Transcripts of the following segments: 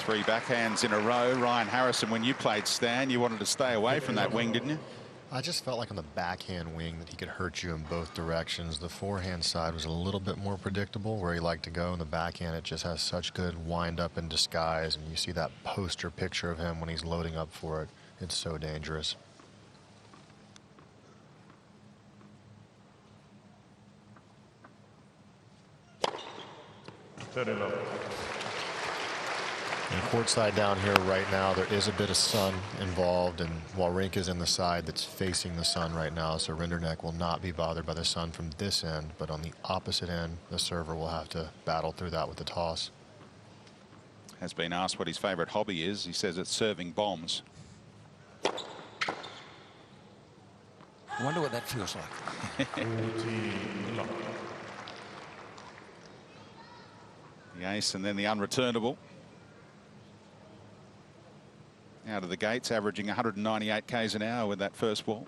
3 backhands in a row. Ryan Harrison, when you played, Stan, you wanted to stay away from that wing, didn't you? I just felt like on the backhand wing that he could hurt you in both directions. The forehand side was a little bit more predictable where he liked to go. In the backhand, it just has such good wind up and disguise. And you see that poster picture of him when he's loading up for it. It's so dangerous. And courtside down here right now, there is a bit of sun involved, and Wawrinka's in the side that's facing the sun right now, so Rinderknech will not be bothered by the sun from this end, but on the opposite end, the server will have to battle through that with the toss. Has been asked what his favorite hobby is. He says it's serving bombs. I wonder what that feels like. The ace and then the unreturnable. Out of the gates, averaging 198 k's an hour with that first ball.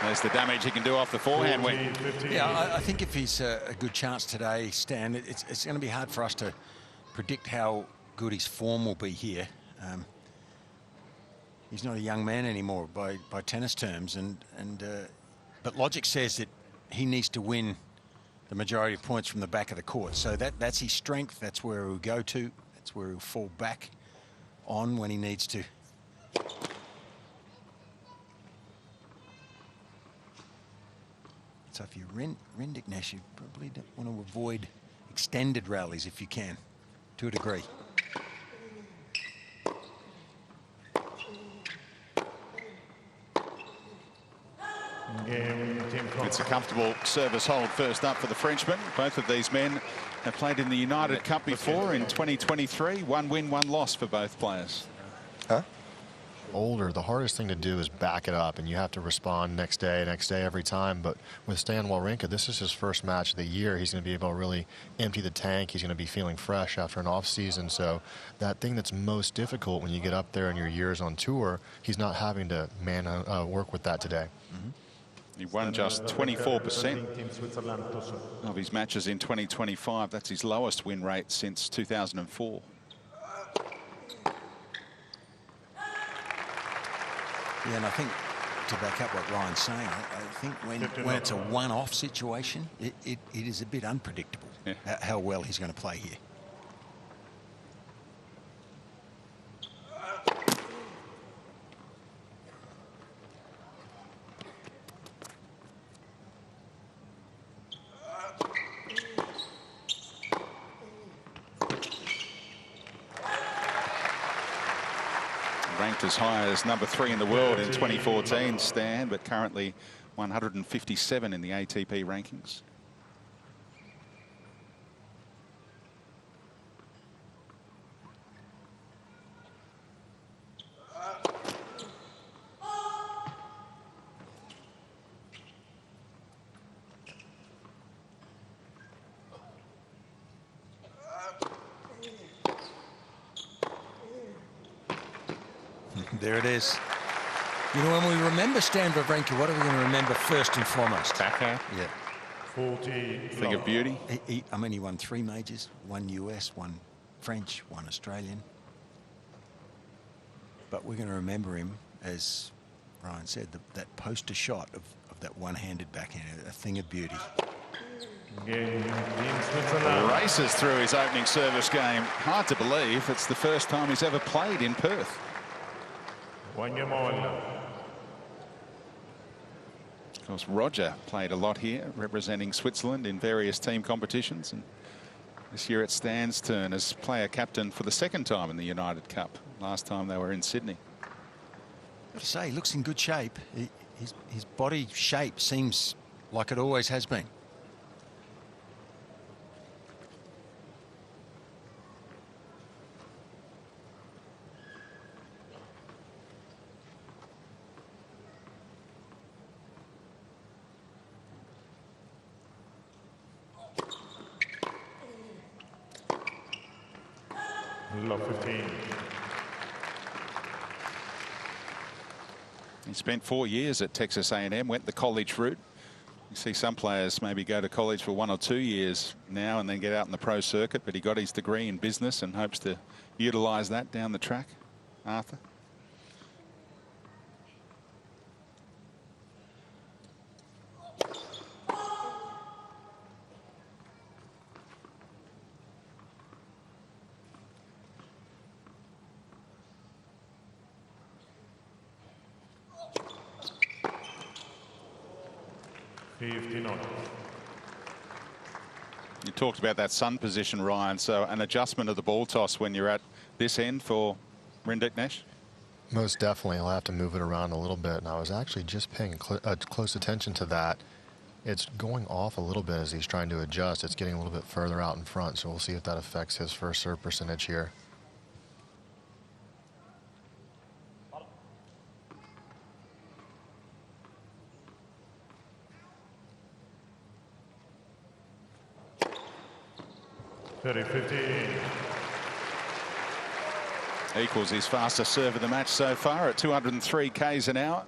There's the damage he can do off the forehand wing. Yeah, I think if he's a good chance today, Stan, it's going to be hard for us to predict how good his form will be here. He's not a young man anymore by tennis terms, but logic says that he needs to win the majority of points from the back of the court. So that's his strength. That's where he'll go to. That's where he'll fall back on when he needs to. So if you're Rinderknech, you probably don't want to avoid extended rallies if you can, to a degree. It's a comfortable service hold first up for the Frenchman. Both of these men have played in the United Cup before in 2023. 1 win, 1 loss for both players. Huh? Older, the hardest thing to do is back it up, and you have to respond next day every time. But with Stan Wawrinka, this is his first match of the year. He's going to be able to really empty the tank. He's going to be feeling fresh after an off season. So that thing that's most difficult when you get up there in your years on tour, he's not having to work with that today. He won just 24% of his matches in 2025. That's his lowest win rate since 2004. Yeah, and I think to back up what Ryan's saying, I think when it's a one-off situation, it is a bit unpredictable how well he's going to play here. Ranked as high as number 3 in the world in 2014, Stan, but currently 157 in the ATP rankings. There it is. You know, when we remember Stan Wawrinka, what are we going to remember first and foremost? Backhand. Yeah. Thing of beauty. I mean, he won 3 majors, 1 US, 1 French, 1 Australian. But we're going to remember him, as Ryan said, that poster shot of that one-handed backhand, a thing of beauty. Races through his opening service game. Hard to believe it's the first time he's ever played in Perth. Of course, Roger played a lot here, representing Switzerland in various team competitions. And this year it Stan's turn as player captain for the 2nd time in the United Cup. Last time they were in Sydney. I have to say, he looks in good shape. His body shape seems like it always has been. Love 15. He spent 4 years at Texas A&M, went the college route. You see some players maybe go to college for 1 or 2 years now and then get out in the pro circuit, but he got his degree in business and hopes to utilise that down the track. Arthur. You talked about that sun position, Ryan. So an adjustment of the ball toss when you're at this end for Rinderknech? Most definitely. I'll have to move it around a little bit. And I was actually just paying close attention to that. It's going off a little bit as he's trying to adjust. It's getting a little bit further out in front. So we'll see if that affects his first serve percentage here. Equals his fastest serve of the match so far at 203 k's an hour.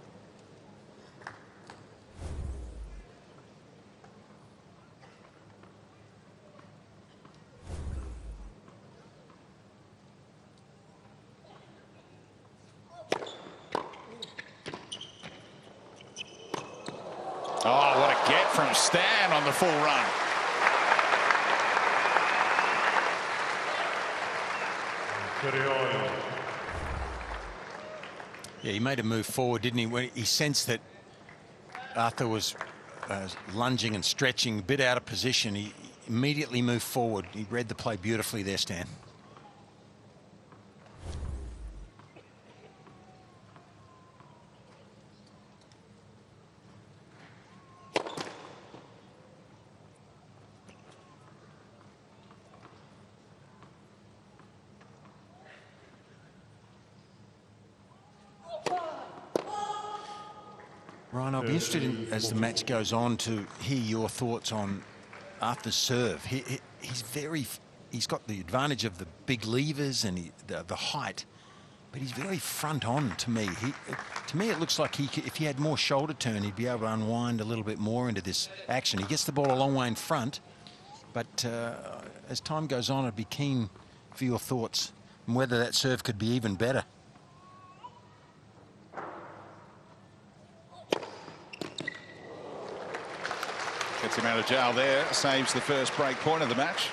Oh, what a get from Stan on the full run. Yeah, he made a move forward, didn't he? When he sensed that Arthur was lunging and stretching, a bit out of position, he immediately moved forward. He read the play beautifully there, Stan. Ryan, I'll be interested in, as the match goes on, to hear your thoughts on Arthur's serve. He's got the advantage of the big levers and the height, but he's very front on to me. To me, it looks like if he had more shoulder turn, he'd be able to unwind a little bit more into this action. He gets the ball a long way in front, but as time goes on, I'd be keen for your thoughts on whether that serve could be even better. Gets him out of jail there, saves the first break point of the match.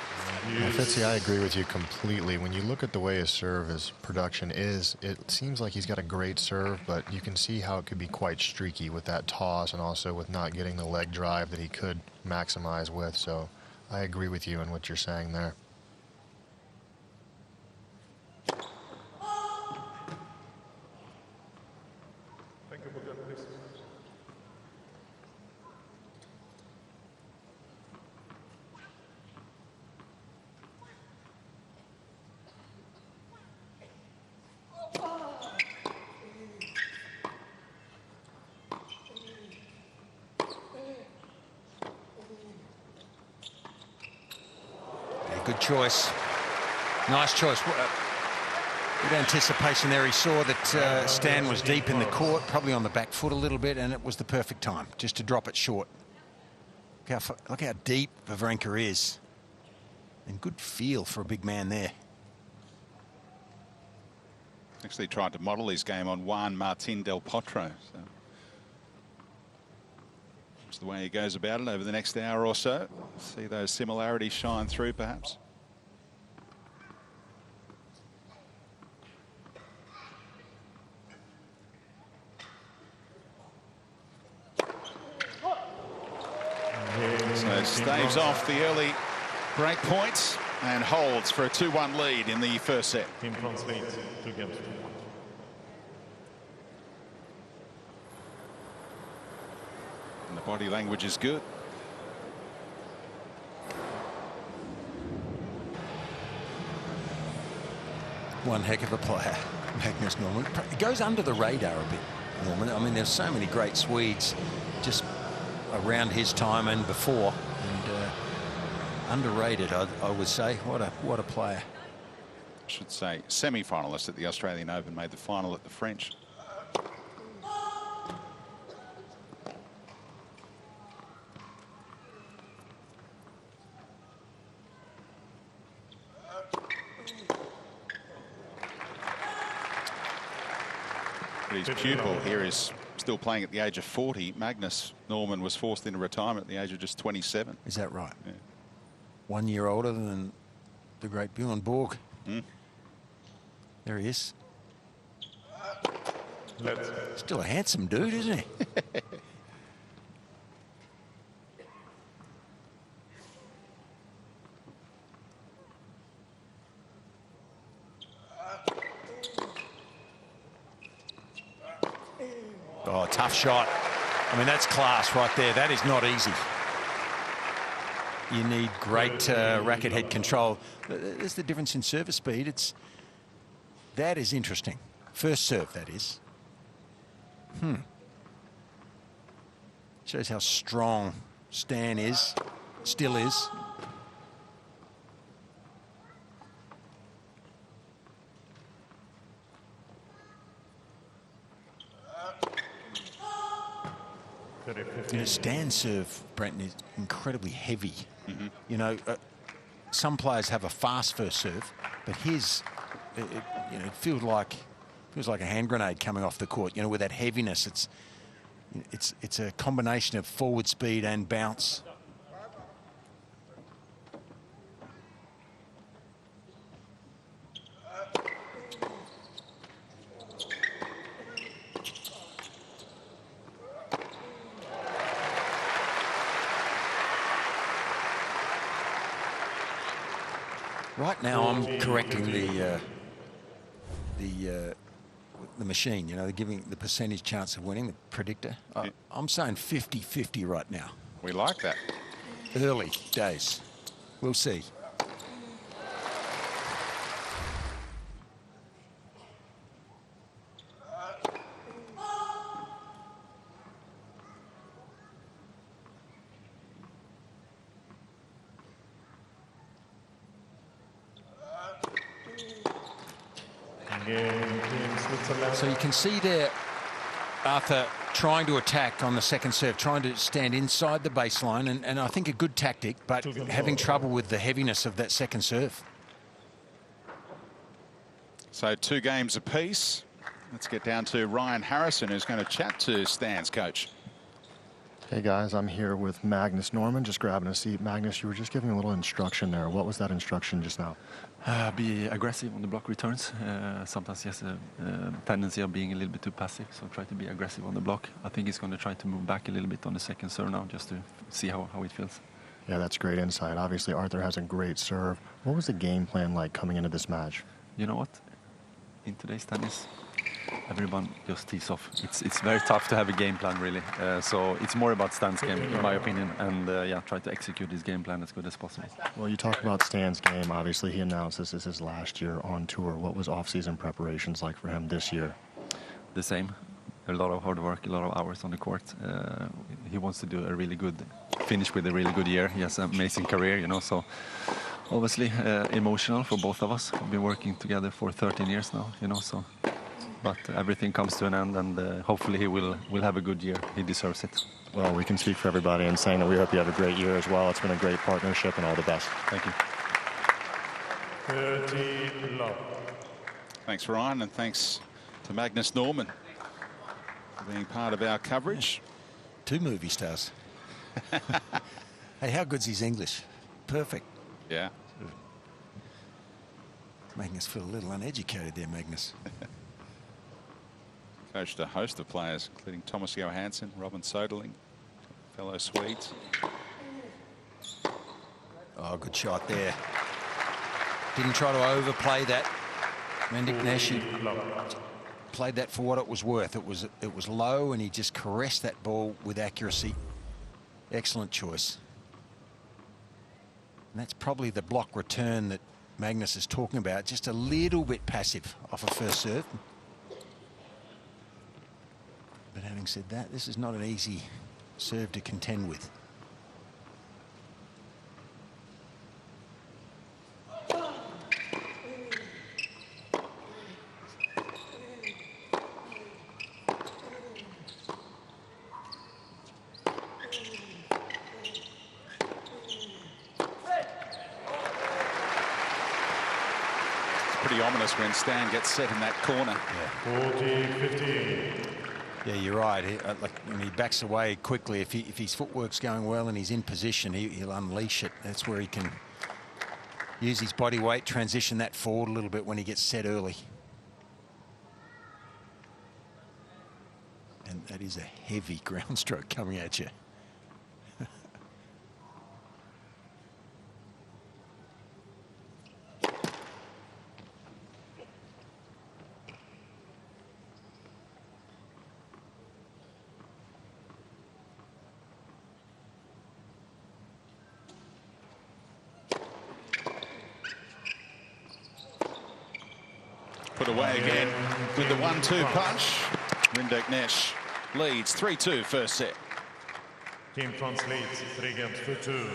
Fitzy, I agree with you completely. When you look at the way his serve, his production is, it seems like he's got a great serve, but you can see how it could be quite streaky with that toss and also with not getting the leg drive that he could maximize with. So I agree with you in what you're saying there. Good choice. Nice choice. Good anticipation there. He saw that Stan was deep in the court, probably on the back foot a little bit, and it was the perfect time just to drop it short. Look how deep Wawrinka is. And good feel for a big man there. Actually tried to model his game on Juan Martín del Potro. So that's the way he goes about it over the next hour or so. See those similarities shine through, perhaps. So staves off the early break points and holds for a 2-1 lead in the first set. Team France leads 2 games. And the body language is good. One heck of a player, Magnus Norman. It goes under the radar a bit, Norman. I mean, there's so many great Swedes just around his time and before, and underrated, I would say. What a player. should say, semi-finalist at the Australian Open, made the final at the French. But his pupil here is still playing at the age of 40. Magnus Norman was forced into retirement at the age of just 27. Is that right? Yeah. 1 year older than the great Bjorn Borg. Mm. There he is. Still a handsome dude, isn't he? Oh, tough shot. I mean, that's class right there. That is not easy. You need great racket head control. There's the difference in service speed. That is interesting. First serve, that is. Shows how strong Stan is, still is. You know, Stan's serve, Brenton, is incredibly heavy. You know, some players have a fast first serve, but his, you know, it feels like a hand grenade coming off the court. You know, with that heaviness, it's a combination of forward speed and bounce. Right now, I'm correcting the machine. You know, they're giving the percentage chance of winning, the predictor. I'm saying 50-50 right now. We like that. Early days. We'll see. So you can see there Arthur trying to attack on the second serve, trying to stand inside the baseline, and I think a good tactic, but having trouble with the heaviness of that second serve. So 2 games apiece. Let's get down to Ryan Harrison, who's going to chat to Stan's coach. Hey guys, I'm here with Magnus Norman, just grabbing a seat. Magnus, you were just giving a little instruction there. What was that instruction just now? Be aggressive on the block returns. Sometimes he has a tendency of being a little bit too passive, so try to be aggressive on the block. I think he's going to try to move back a little bit on the second serve now, just to see how it feels. Yeah, that's great insight. Obviously, Arthur has a great serve. What was the game plan like coming into this match? You know what? In today's tennis, everyone just tees off. It's very tough to have a game plan, really. So it's more about Stan's game, in my opinion, and yeah, try to execute his game plan as good as possible. Well, you talk about Stan's game. Obviously, he announced this is his last year on tour. What was off-season preparations like for him this year? The same. A lot of hard work, a lot of hours on the court. He wants to do a really good finish with a really good year. He has an amazing career, you know, so obviously emotional for both of us. We've been working together for 13 years now, you know, so. But everything comes to an end, and hopefully he will have a good year. He deserves it. Well, we can speak for everybody in saying that we hope you have a great year as well. It's been a great partnership, and all the best. Thank you. 30 love. Thanks, Ryan, and thanks to Magnus Norman for being part of our coverage. 2 movie stars. Hey, how good's his English? Perfect. Yeah. Making us feel a little uneducated there, Magnus. Coached a host of players, including Thomas Johansson, Robin Soderling, fellow Swedes. Oh, good shot there. Didn't try to overplay that. Rinderknech played that for what it was worth. It was low, and he just caressed that ball with accuracy. Excellent choice. And that's probably the block return that Magnus is talking about. Just a little bit passive off a first serve. But having said that, this is not an easy serve to contend with. pretty ominous when Stan gets set in that corner. Yeah. 40-15. Yeah, you're right. Like when he backs away quickly, if his footwork's going well and he's in position, he'll unleash it. That's where he can use his body weight, transition that forward a little bit when he gets set early. And that is a heavy ground stroke coming at you. Put away again with the 1-2 punch. Rinderknech leads 3-2 first set. Team France leads 3 games to 2.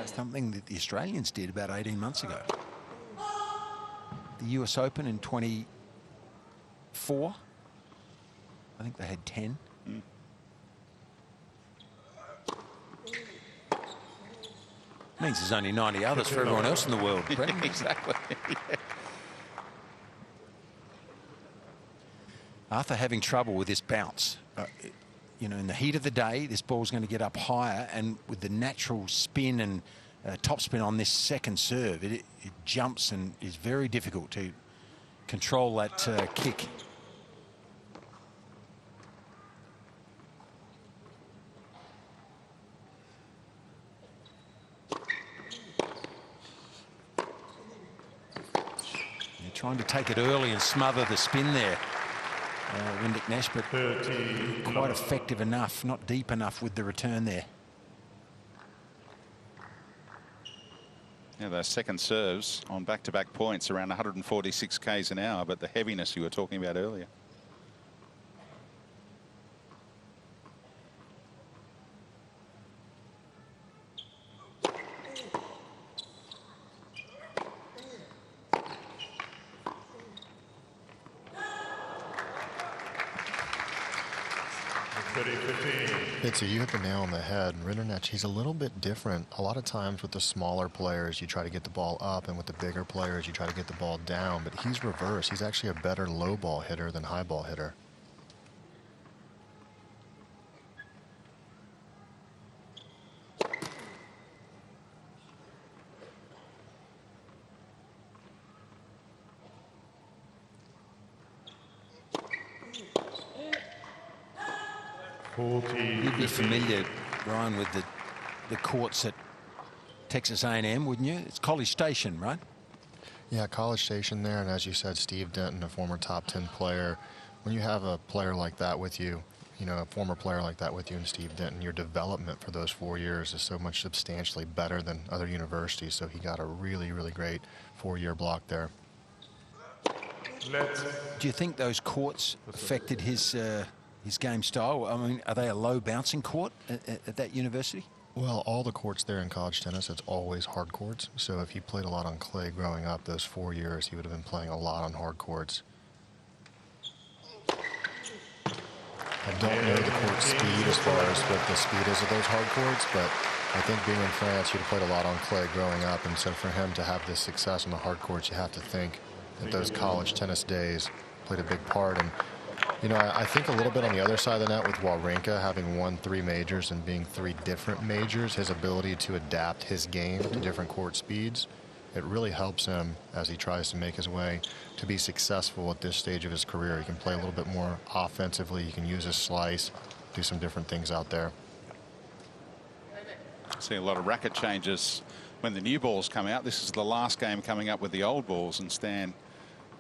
Something that the Australians did about 18 months ago. The US Open in 24. I think they had 10. Means there's only 90 others for everyone else in the world. Exactly. Yeah. Arthur having trouble with this bounce. You know, in the heat of the day, this ball's going to get up higher, and with the natural spin and topspin on this second serve, it jumps and is very difficult to control that kick. Trying to take it early and smother the spin there, Rinderknech, but quite effective enough, not deep enough with the return there. Yeah, those second serves on back-to-back points around 146 k's an hour, but the heaviness you were talking about earlier. Fitzy, you hit the nail on the head. Rinderknech, he's a little bit different. A lot of times with the smaller players, you try to get the ball up, and with the bigger players, you try to get the ball down. But he's reversed. He's actually a better low ball hitter than high ball hitter. You'd be familiar, Ryan, with the courts at Texas A&M, wouldn't you? It's College Station, right? Yeah, College Station there, and as you said, Steve Denton, a former top 10 player. When you have a player like that with you, you know, a former player like that with you and Steve Denton, your development for those 4 years is so much substantially better than other universities. So he got a really, really great 4-year block there. Do you think those courts affected his game style? I mean, are they a low bouncing court at that university? Well, all the courts there in college tennis, it's always hard courts. So if he played a lot on clay growing up those 4 years, he would have been playing a lot on hard courts. I don't know the court speed as far as what the speed is of those hard courts, but I think being in France, he'd have played a lot on clay growing up. And so for him to have this success on the hard courts, you have to think that those college tennis days played a big part. And you know, I think a little bit on the other side of the net with Wawrinka having won 3 majors and being 3 different majors, his ability to adapt his game to different court speeds, it really helps him as he tries to make his way to be successful at this stage of his career. He can play a little bit more offensively. He can use his slice, do some different things out there. See a lot of racket changes when the new balls come out. This is the last game coming up with the old balls, and Stan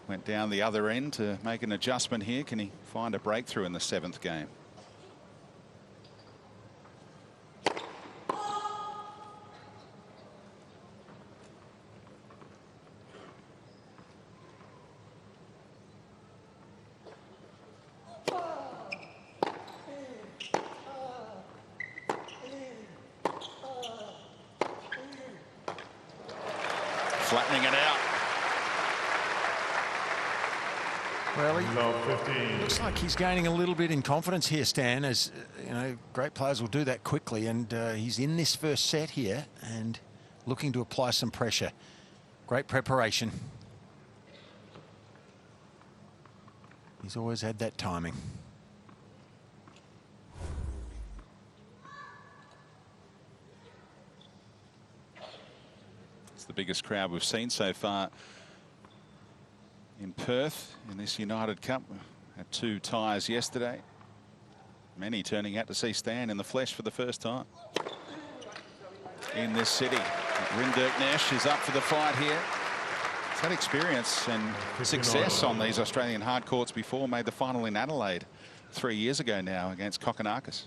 went down the other end to make an adjustment here. Can he find a breakthrough in the 7th game? Flattening it out. Well, Love 15. looks like he's gaining a little bit in confidence here, Stan, as you know, great players will do that quickly, and he's in this first set here and looking to apply some pressure. Great preparation. He's always had that timing. It's the biggest crowd we've seen so far in Perth in this United Cup. Had 2 ties yesterday. Many turning out to see Stan in the flesh for the first time in this city. Rinderknech is up for the fight here. He's had experience and success on these Australian hard courts before. Made the final in Adelaide 3 years ago now against Kokonakis.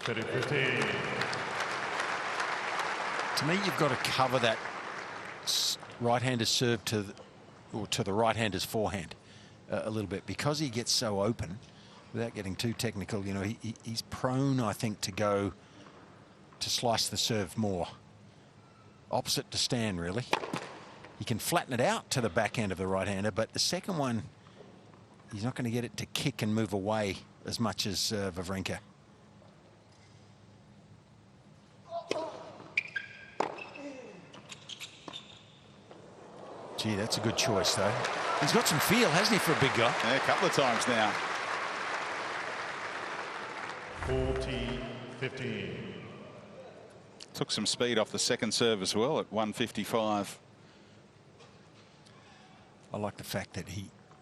To me, you've got to cover that right-hander's serve to the right-hander's forehand a little bit, because he gets so open. Without getting too technical, you know, he's prone, I think, to slice the serve more. Opposite to Stan, really. He can flatten it out to the backhand of the right-hander, but the second one, he's not going to get it to kick and move away as much as Wawrinka. Gee, that's a good choice, though. He's got some feel, hasn't he, for a big guy? Yeah, a couple of times now. 40-15. Took some speed off the second serve as well at 155. I like the fact that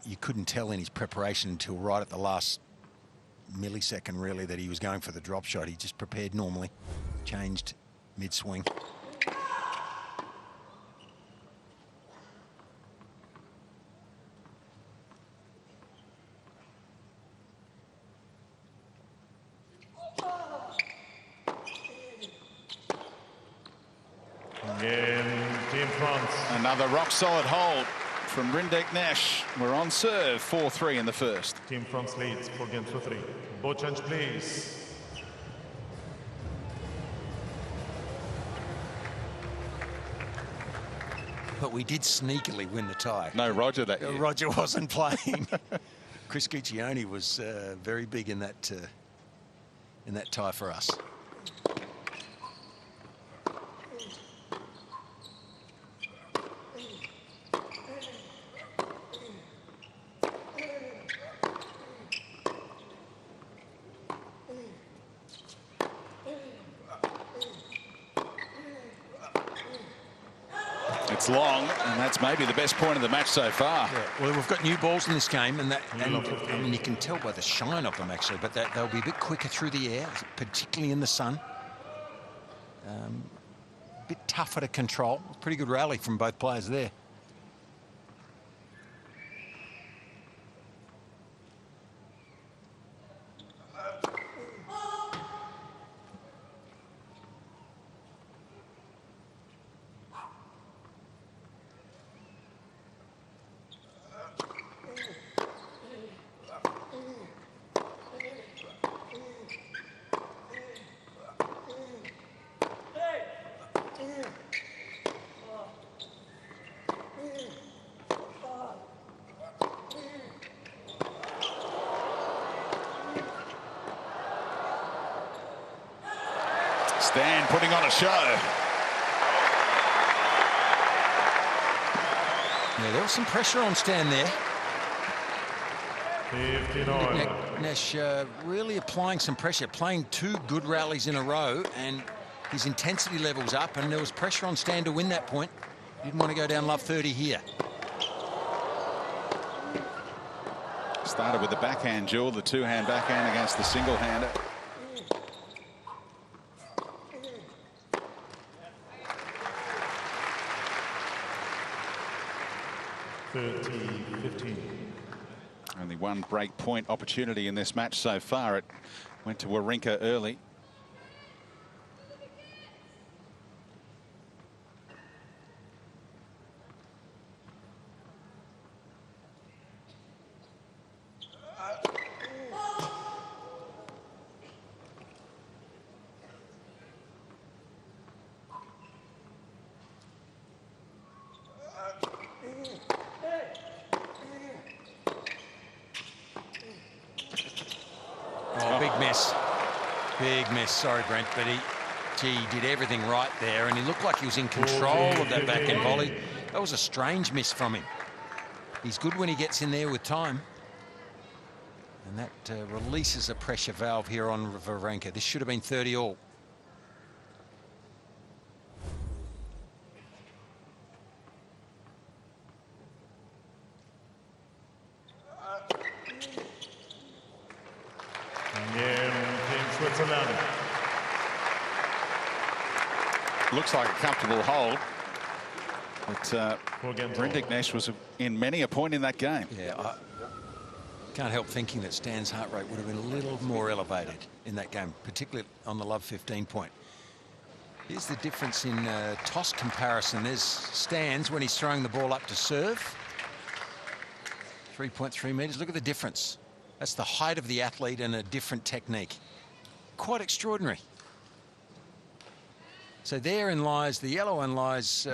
you couldn't tell in his preparation until right at the last millisecond, really, that he was going for the drop shot. He just prepared normally, changed mid-swing. Team France. Another rock-solid hold from Rinderknech. We're on serve, 4-3 in the first. Team France leads for game 3. Ball change, please. But we did sneakily win the tie. No Roger that year. Roger wasn't playing. Chris Guccione was very big in that tie for us. It's long, and that's maybe the best point of the match so far. Yeah. Well, we've got new balls in this game, and I mean, you can tell by the shine of them, actually, but they'll be a bit quicker through the air, particularly in the sun. A bit tougher to control. Pretty good rally from both players there. Stan putting on a show. Yeah, there was some pressure on Stan there. 59. Rinderknech really applying some pressure, playing 2 good rallies in a row, and his intensity level's up, and there was pressure on Stan to win that point. He didn't want to go down love 30 here. Started with the backhand duel, the 2-hand backhand against the single-hander. Only one break point opportunity in this match so far. It went to Wawrinka early. Big miss, sorry Brent, but he did everything right there, and he looked like he was in control of that backhand volley. That was a strange miss from him. He's good when he gets in there with time. And that releases a pressure valve here on Wawrinka. This should have been 30 all. Team Switzerland. Looks like a comfortable hold. But Rinderknech was in many a point in that game. Yeah, I can't help thinking that Stan's heart rate would have been a little more elevated in that game, particularly on the love 15 point. Here's the difference in toss comparison. There's Stan's when he's throwing the ball up to serve. 3.3 meters. Look at the difference. That's the height of the athlete and a different technique. Quite extraordinary. So therein lies, the yellow one lies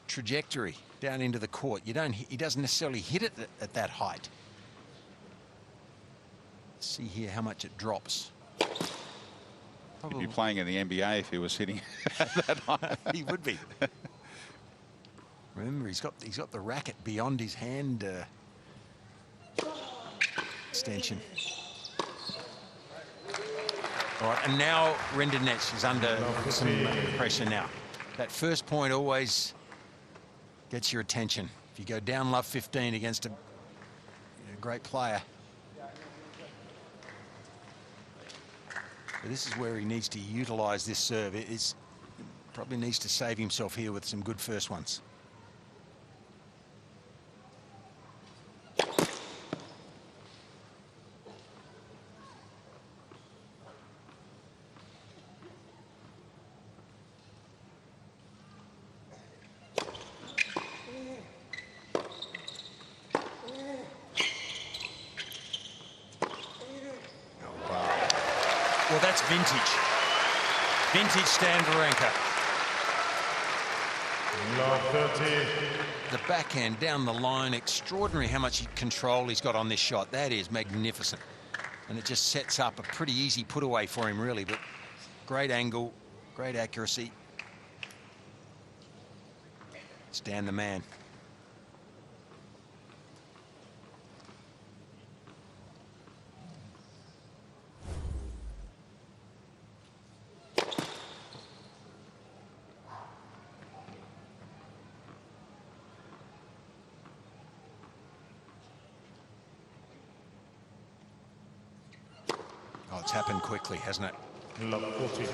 trajectory down into the court. He doesn't necessarily hit it at that height. Let's see here how much it drops. He'd be playing in the NBA if he was hitting that high. He would be. Remember, he's got the racket beyond his hand extension. All right, and now Rinderknech is under some pressure now. That first point always gets your attention. If you go down love 15 against a great player. But this is where he needs to utilize this serve. Probably needs to save himself here with some good first ones. Well, that's vintage. Vintage Stan Wawrinka. Love 30. The backhand down the line, extraordinary how much control he's got on this shot. That is magnificent. And it just sets up a pretty easy put away for him, really. But great angle, great accuracy. Stan the man. Oh, it's happened quickly, hasn't it? Love 40.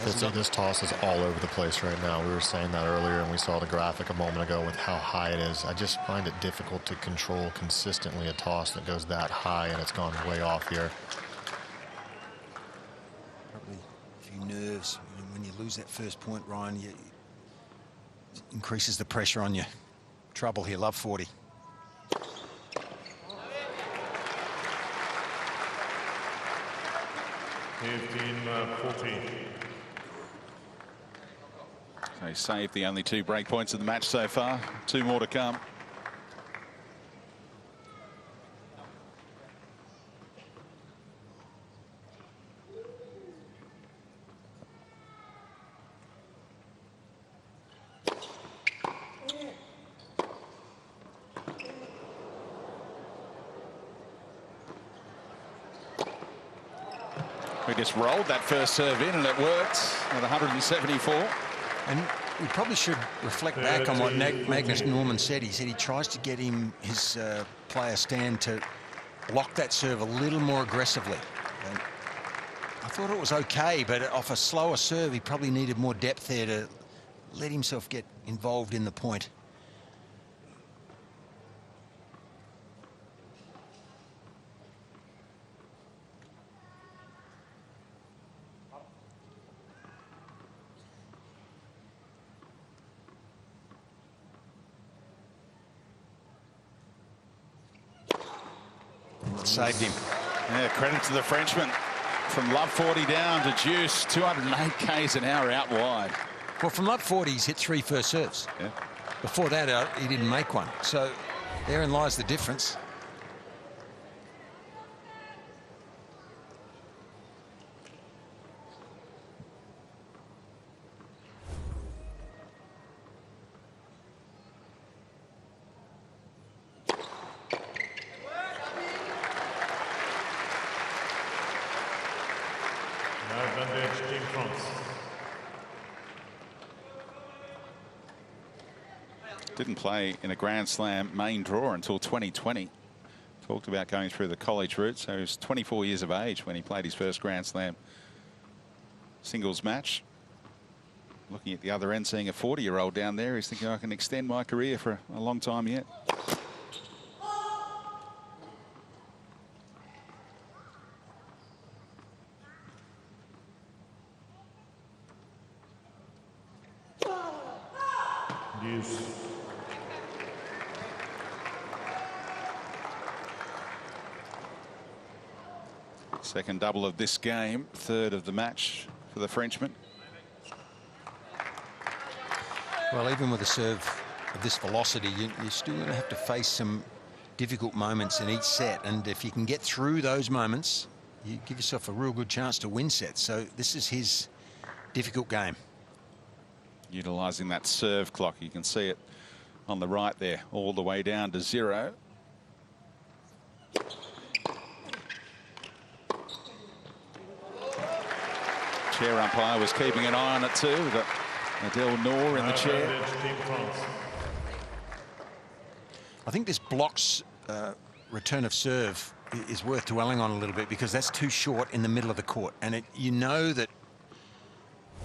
Fitzy, this toss is all over the place right now. We were saying that earlier, and we saw the graphic a moment ago with how high it is. I just find it difficult to control consistently a toss that goes that high, and it's gone way off here. Probably a few nerves. When you lose that first point, Ryan, it increases the pressure on you. Trouble here, love 40. Team 40. So he saved the only 2 break points of the match so far. 2 more to come. We just rolled that first serve in and it worked at 174. And we probably should reflect back on what Magnus Norman said. He said he tries to get his player Stan to block that serve a little more aggressively. And I thought it was okay, but off a slower serve, he probably needed more depth there to let himself get involved in the point. Saved him. Yeah, credit to the Frenchman. From love 40 down to juice, 208 k's an hour out wide. Well, from love 40, he's hit 3 first serves. Yeah. Before that, he didn't make one. So therein lies the difference. Didn't play in a Grand Slam main draw until 2020. Talked about going through the college route. So he was 24 years of age when he played his first Grand Slam singles match. Looking at the other end, seeing a 40-year-old down there, he's thinking, I can extend my career for a long time yet. Yes. Second double of this game, third of the match for the Frenchman. Well, even with a serve of this velocity, you're still going to have to face some difficult moments in each set. And if you can get through those moments, you give yourself a real good chance to win sets. So this is his difficult game. Utilising that serve clock. You can see it on the right there, all the way down to 0. Chair umpire was keeping an eye on it too. We've got Adele Noor in the chair. I think this blocks return of serve is worth dwelling on a little bit, because that's too short in the middle of the court. And you know that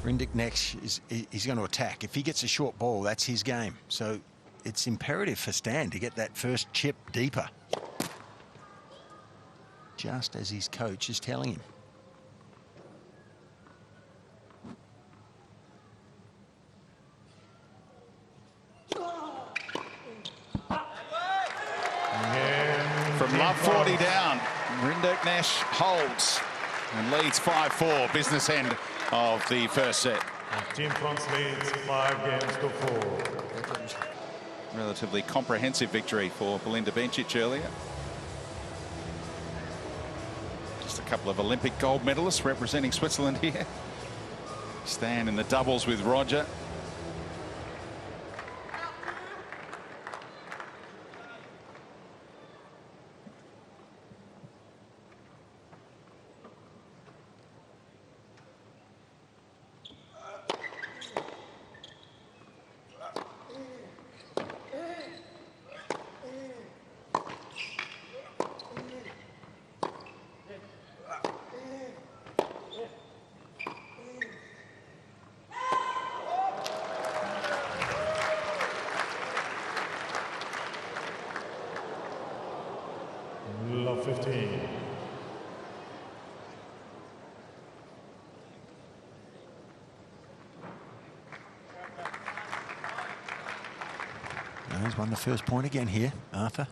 Rinderknech he's going to attack. If he gets a short ball, that's his game. So it's imperative for Stan to get that first chip deeper, just as his coach is telling him. From love 40 down, Rinderknech holds and leads 5-4, business end of the first set. Team France leads 5-4. Relatively comprehensive victory for Belinda Bencic earlier. Just a couple of Olympic gold medalists representing Switzerland here. Stan in the doubles with Roger. Love 15. He's won the first point again here, Arthur.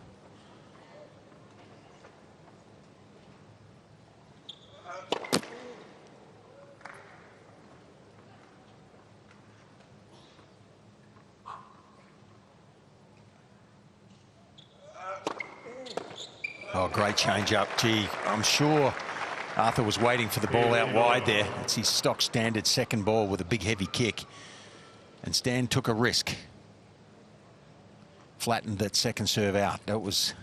Oh, great change up. Gee, I'm sure Arthur was waiting for the ball out wide there. It's his stock standard second ball with a big heavy kick. And Stan took a risk. Flattened that second serve out. That was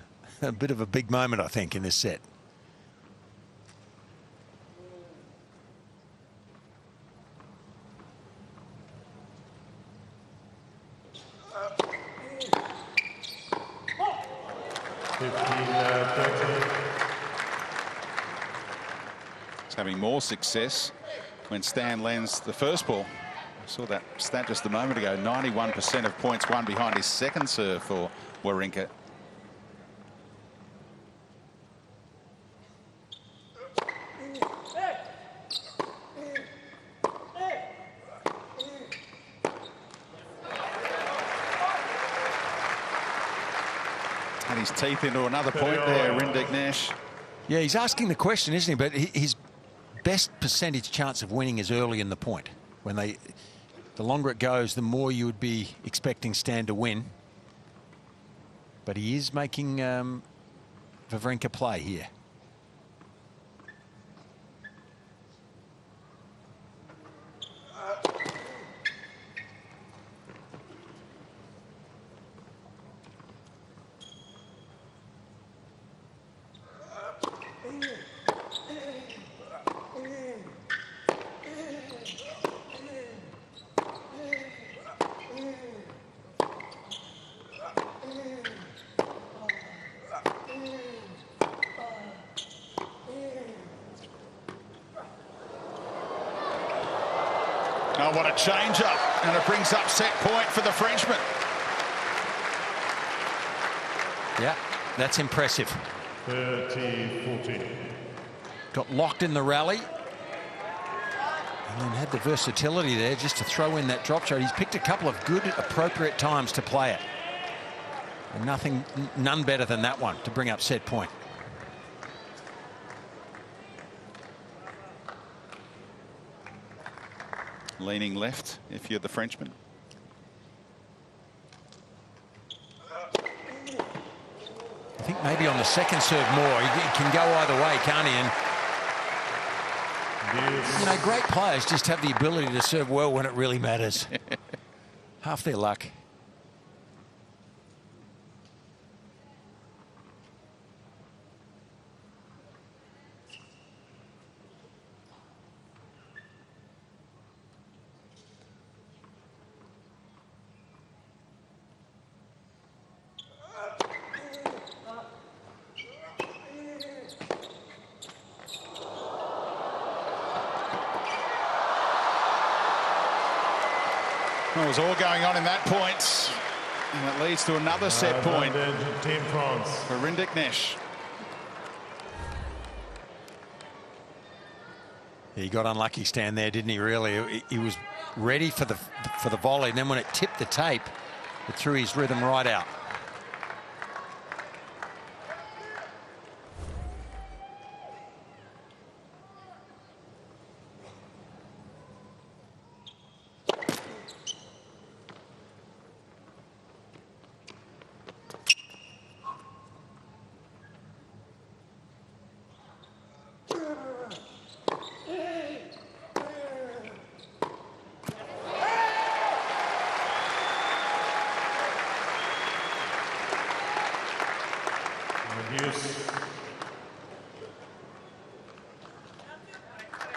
a bit of a big moment, I think, in this set. He's having more success when Stan lands the first ball. I saw that stat just a moment ago. 91% of points won behind his second serve for Wawrinka. And his teeth into another point there, Rinderknech. Yeah, he's asking the question, isn't he? But his best percentage chance of winning is early in the point. When the longer it goes, the more you would be expecting Stan to win. But he is making Wawrinka play here. Oh, what a change-up. And it brings up set point for the Frenchman. Yeah, that's impressive. 30-14. Got locked in the rally. And then had the versatility there just to throw in that drop shot. He's picked a couple of good, appropriate times to play it. And none better than that one to bring up set point. Leaning left if you're the Frenchman. I think maybe on the second serve more. He can go either way, can't he? And you know, great players just have the ability to serve well when it really matters. Half their luck. Well, it was all going on in that point, and it leads to another set point Team France. for Rinderknech. He got unlucky stand there, didn't he? Really, he was ready for the volley, and then when it tipped the tape, it threw his rhythm right out.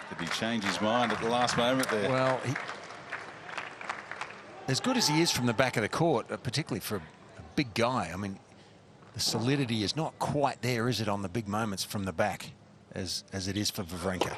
Did he change his mind at the last moment there? Well, as good as he is from the back of the court, particularly for a big guy, I mean, the solidity is not quite there, is it, on the big moments from the back, as it is for Wawrinka.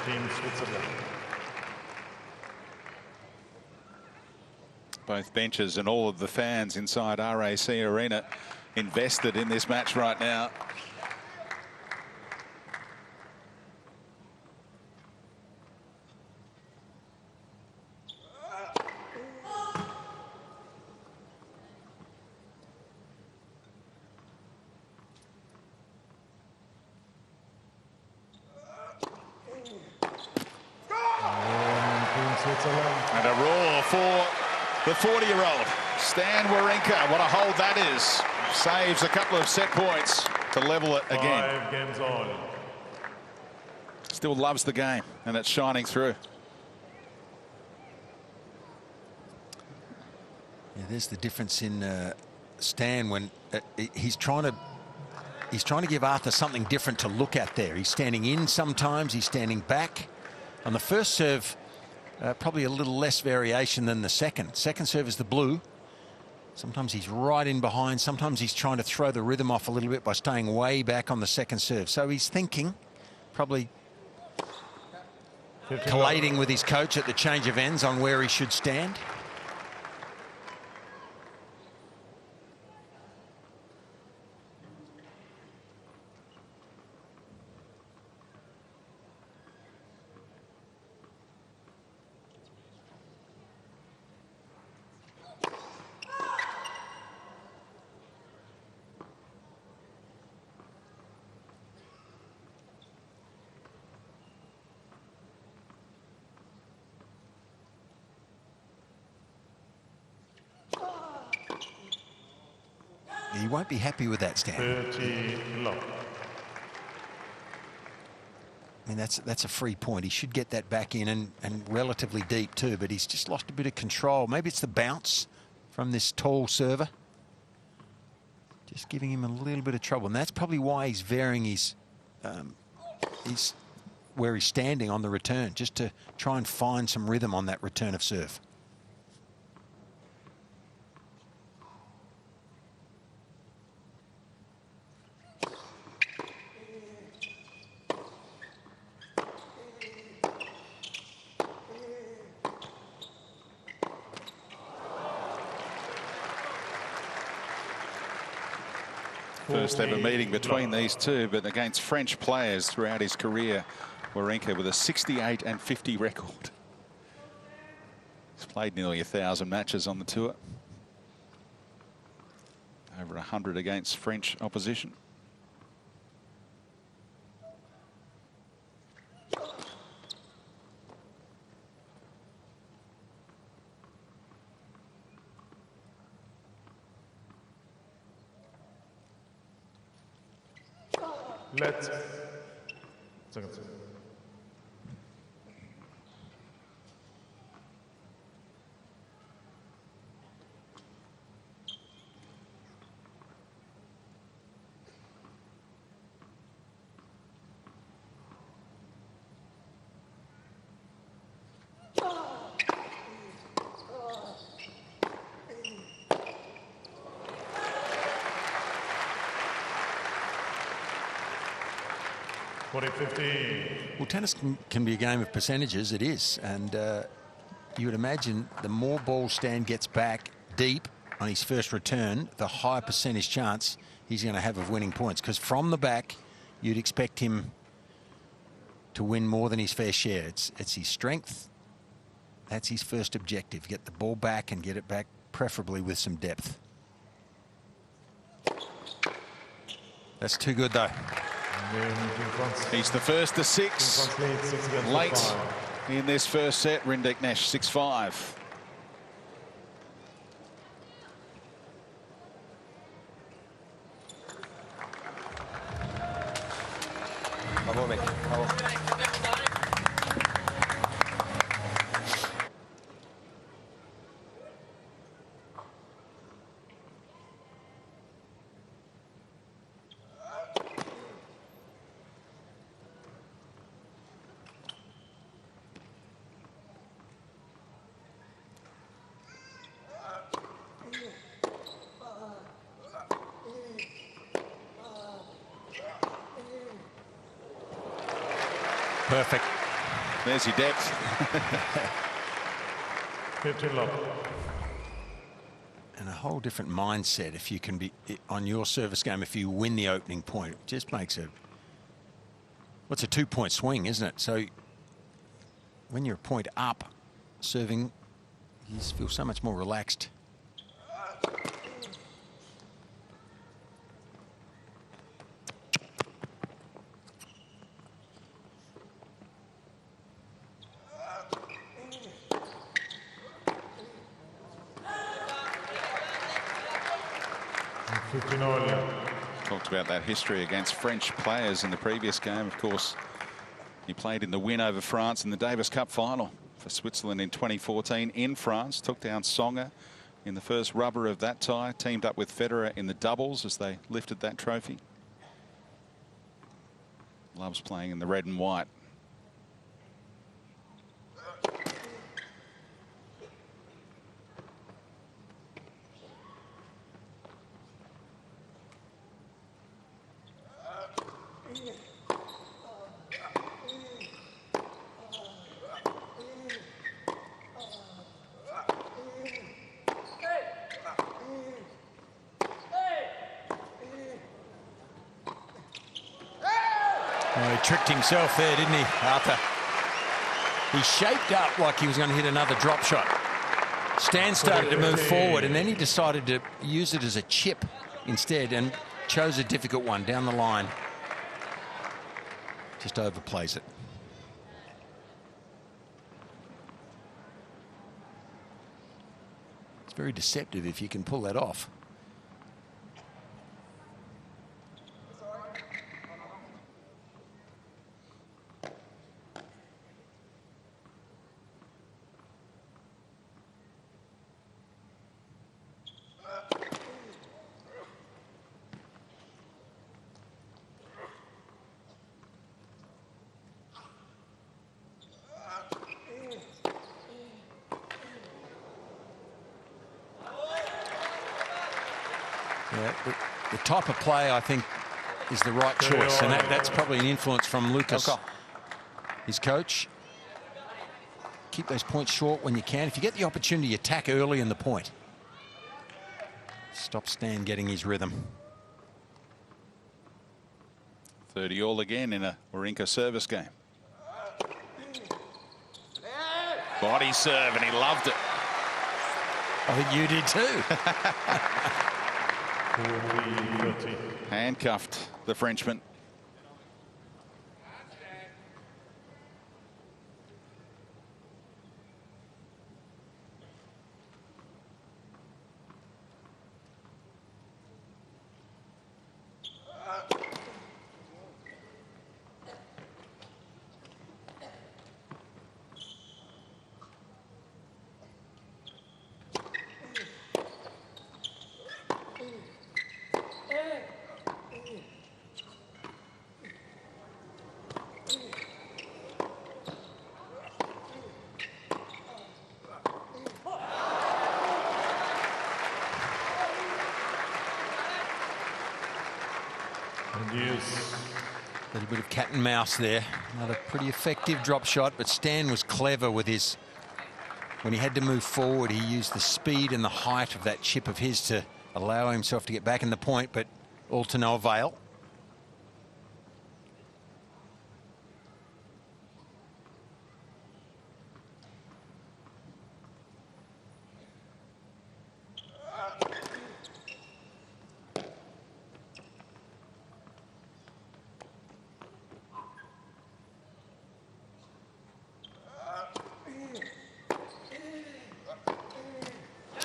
Team Switzerland. Both benches and all of the fans inside RAC Arena invested in this match right now. And a roar for the 40-year-old Stan Wawrinka. What a hold that is. Saves a couple of set points to level it again. 5 games on. Still loves the game, and it's shining through. Yeah, there's the difference in Stan when he's trying to give Arthur something different to look at there. He's standing in sometimes, he's standing back. On the first serve, probably a little less variation than the second. Second serve is the blue. Sometimes he's right in behind. Sometimes he's trying to throw the rhythm off a little bit by staying way back on the second serve. So he's thinking, probably collating with his coach at the change of ends on where he should stand. He won't be happy with that stand. 30 low. I mean, that's a free point. He should get that back in and relatively deep too, but he's just lost a bit of control. Maybe it's the bounce from this tall server. Just giving him a little bit of trouble. And that's probably why he's varying his where he's standing on the return, just to try and find some rhythm on that return of serve. First ever meeting between these two, but against French players throughout his career, Wawrinka with a 68 and 50 record. He's played nearly 1,000 matches on the tour. Over 100 against French opposition. Let's. Second. Well, tennis can be a game of percentages. It is. And you would imagine the more ball Stan gets back deep on his first return, the higher percentage chance he's going to have of winning points. Because from the back, you'd expect him to win more than his fair share. It's his strength. That's his first objective. Get the ball back and get it back, preferably with some depth. That's too good, though. He's the first to six. Late in this first set, Rinderknech 6-5. Perfect. There's your depth. 15 love. And a whole different mindset if you can be on your service game. If you win the opening point, it just makes a what's a 2-point swing, isn't it? So when you're a point up serving, you just feel so much more relaxed. Talked about that history against French players in the previous game. Of course, he played in the win over France in the Davis Cup final for Switzerland in 2014 in France. Took down Songa in the first rubber of that tie. Teamed up with Federer in the doubles as they lifted that trophy. Loves playing in the red and white. He tricked himself there, didn't he, Arthur? He shaped up like he was going to hit another drop shot. Stan started to move forward, and then he decided to use it as a chip instead and chose a difficult one down the line. Just overplays it. It's very deceptive if you can pull that off. Yeah, the type of play, I think, is the right choice, and that's probably an influence from Lucas, his coach. Keep those points short when you can. If you get the opportunity, attack early in the point. Stop Stan getting his rhythm. 30 all again in a Wawrinka service game. Body serve, and he loved it. I think you did too. 40-30. Handcuffed the Frenchman. A little bit of cat and mouse there. Not a pretty effective drop shot, but Stan was clever with his... When he had to move forward, he used the speed and the height of that chip of his to allow himself to get back in the point, but all to no avail.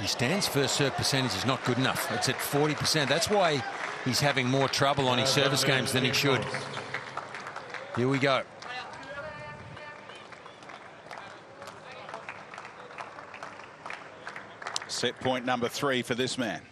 Stan's first serve percentage is not good enough. It's at 40%. That's why he's having more trouble on his service games than he should. Here we go. Set point number 3 for this man.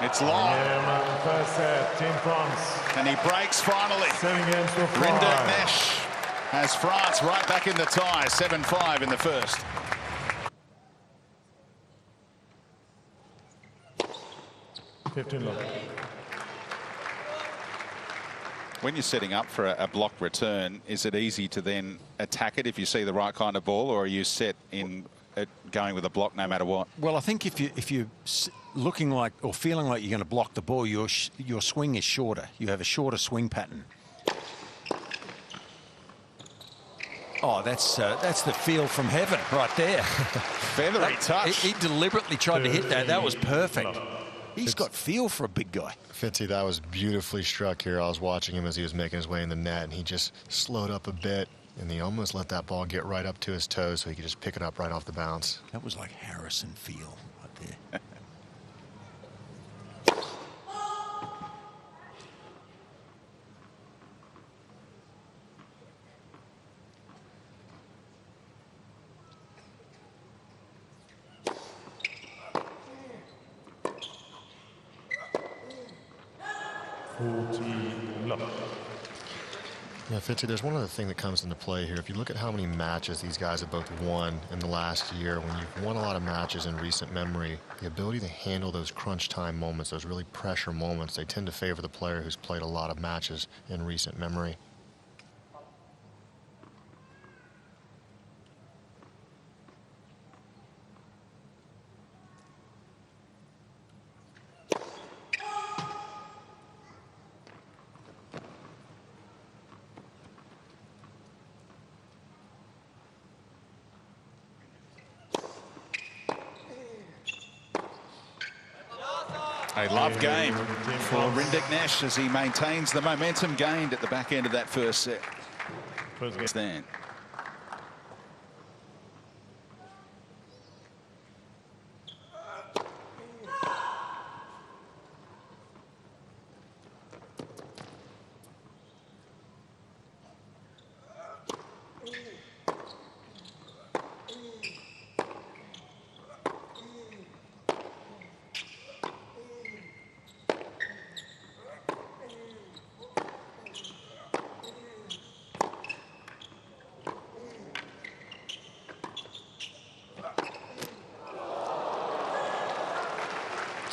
It's long. First set, Team France. And he breaks finally. 7 games for 5. Rinderknech has France right back in the tie. 7-5 in the first. When you're setting up for a block return, is it easy to then attack it if you see the right kind of ball, or are you set in going with a block no matter what? Well, I think if you're looking like or feeling like you're going to block the ball, your swing is shorter. You have a shorter swing pattern. Oh, that's the feel from heaven right there. Feathery touch. He deliberately tried to hit that. That was perfect. He's got feel for a big guy. Fitzy, that was beautifully struck here. I was watching him as he was making his way in the net, and he just slowed up a bit, and he almost let that ball get right up to his toes so he could just pick it up right off the bounce. That was like Harrison feel right there. Yeah, Fitzy, there's one other thing that comes into play here. If you look at how many matches these guys have both won in the last year, when you've won a lot of matches in recent memory, the ability to handle those crunch time moments, those really pressure moments, they tend to favor the player who's played a lot of matches in recent memory. A love game for Rinderknech as he maintains the momentum gained at the back end of that first set. Stand.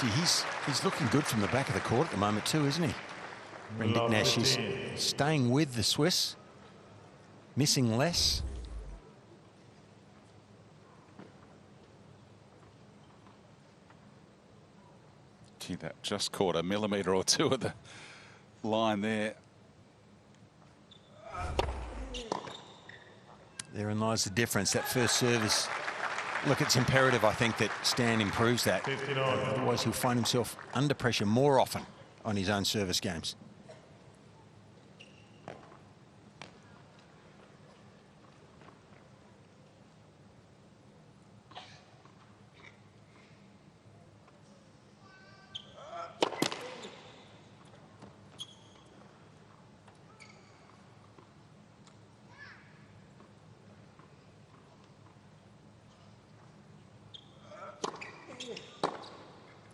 Gee, he's looking good from the back of the court at the moment too, isn't he? Rinderknech is staying with the Swiss, missing less. Gee, that just caught a millimetre or two of the line there. Therein lies the difference. That first service. Look, it's imperative, I think, that Stan improves that. Otherwise, he'll find himself under pressure more often on his own service games.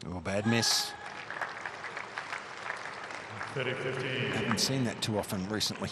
Oh, bad miss. 30-15. Haven't seen that too often recently.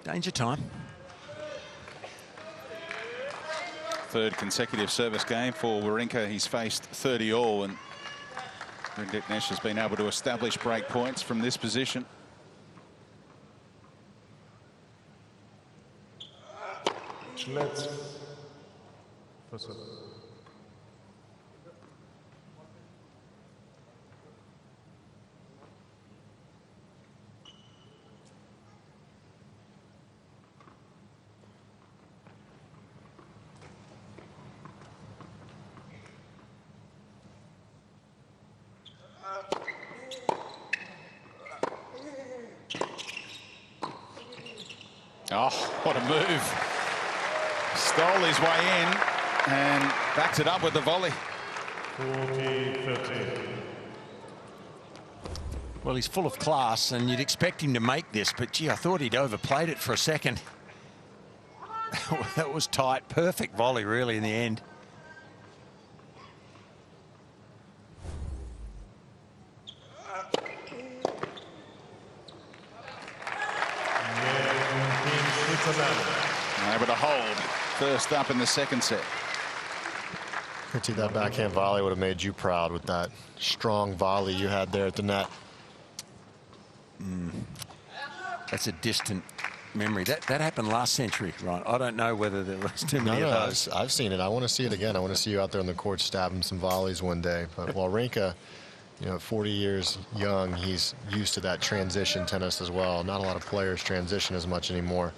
Danger time. Third consecutive service game for Wawrinka. He's faced 30 all, and Rinderknech has been able to establish break points from this position. Let's. Oh, what a move. Stole his way in and backed it up with the volley. 40-13. Well, he's full of class, and you'd expect him to make this, but gee, I thought he'd overplayed it for a second. That was tight. Perfect volley, really, in the end. Able to hold first up in the second set. Richie, that backhand volley would have made you proud with that strong volley you had there at the net. That's a distant memory. That happened last century, right? I don't know whether there was too many of those. I've seen it. I want to see it again. I want to see you out there on the court stabbing some volleys one day. But Wawrinka, you know, 40 years young, he's used to that transition tennis as well. Not a lot of players transition as much anymore.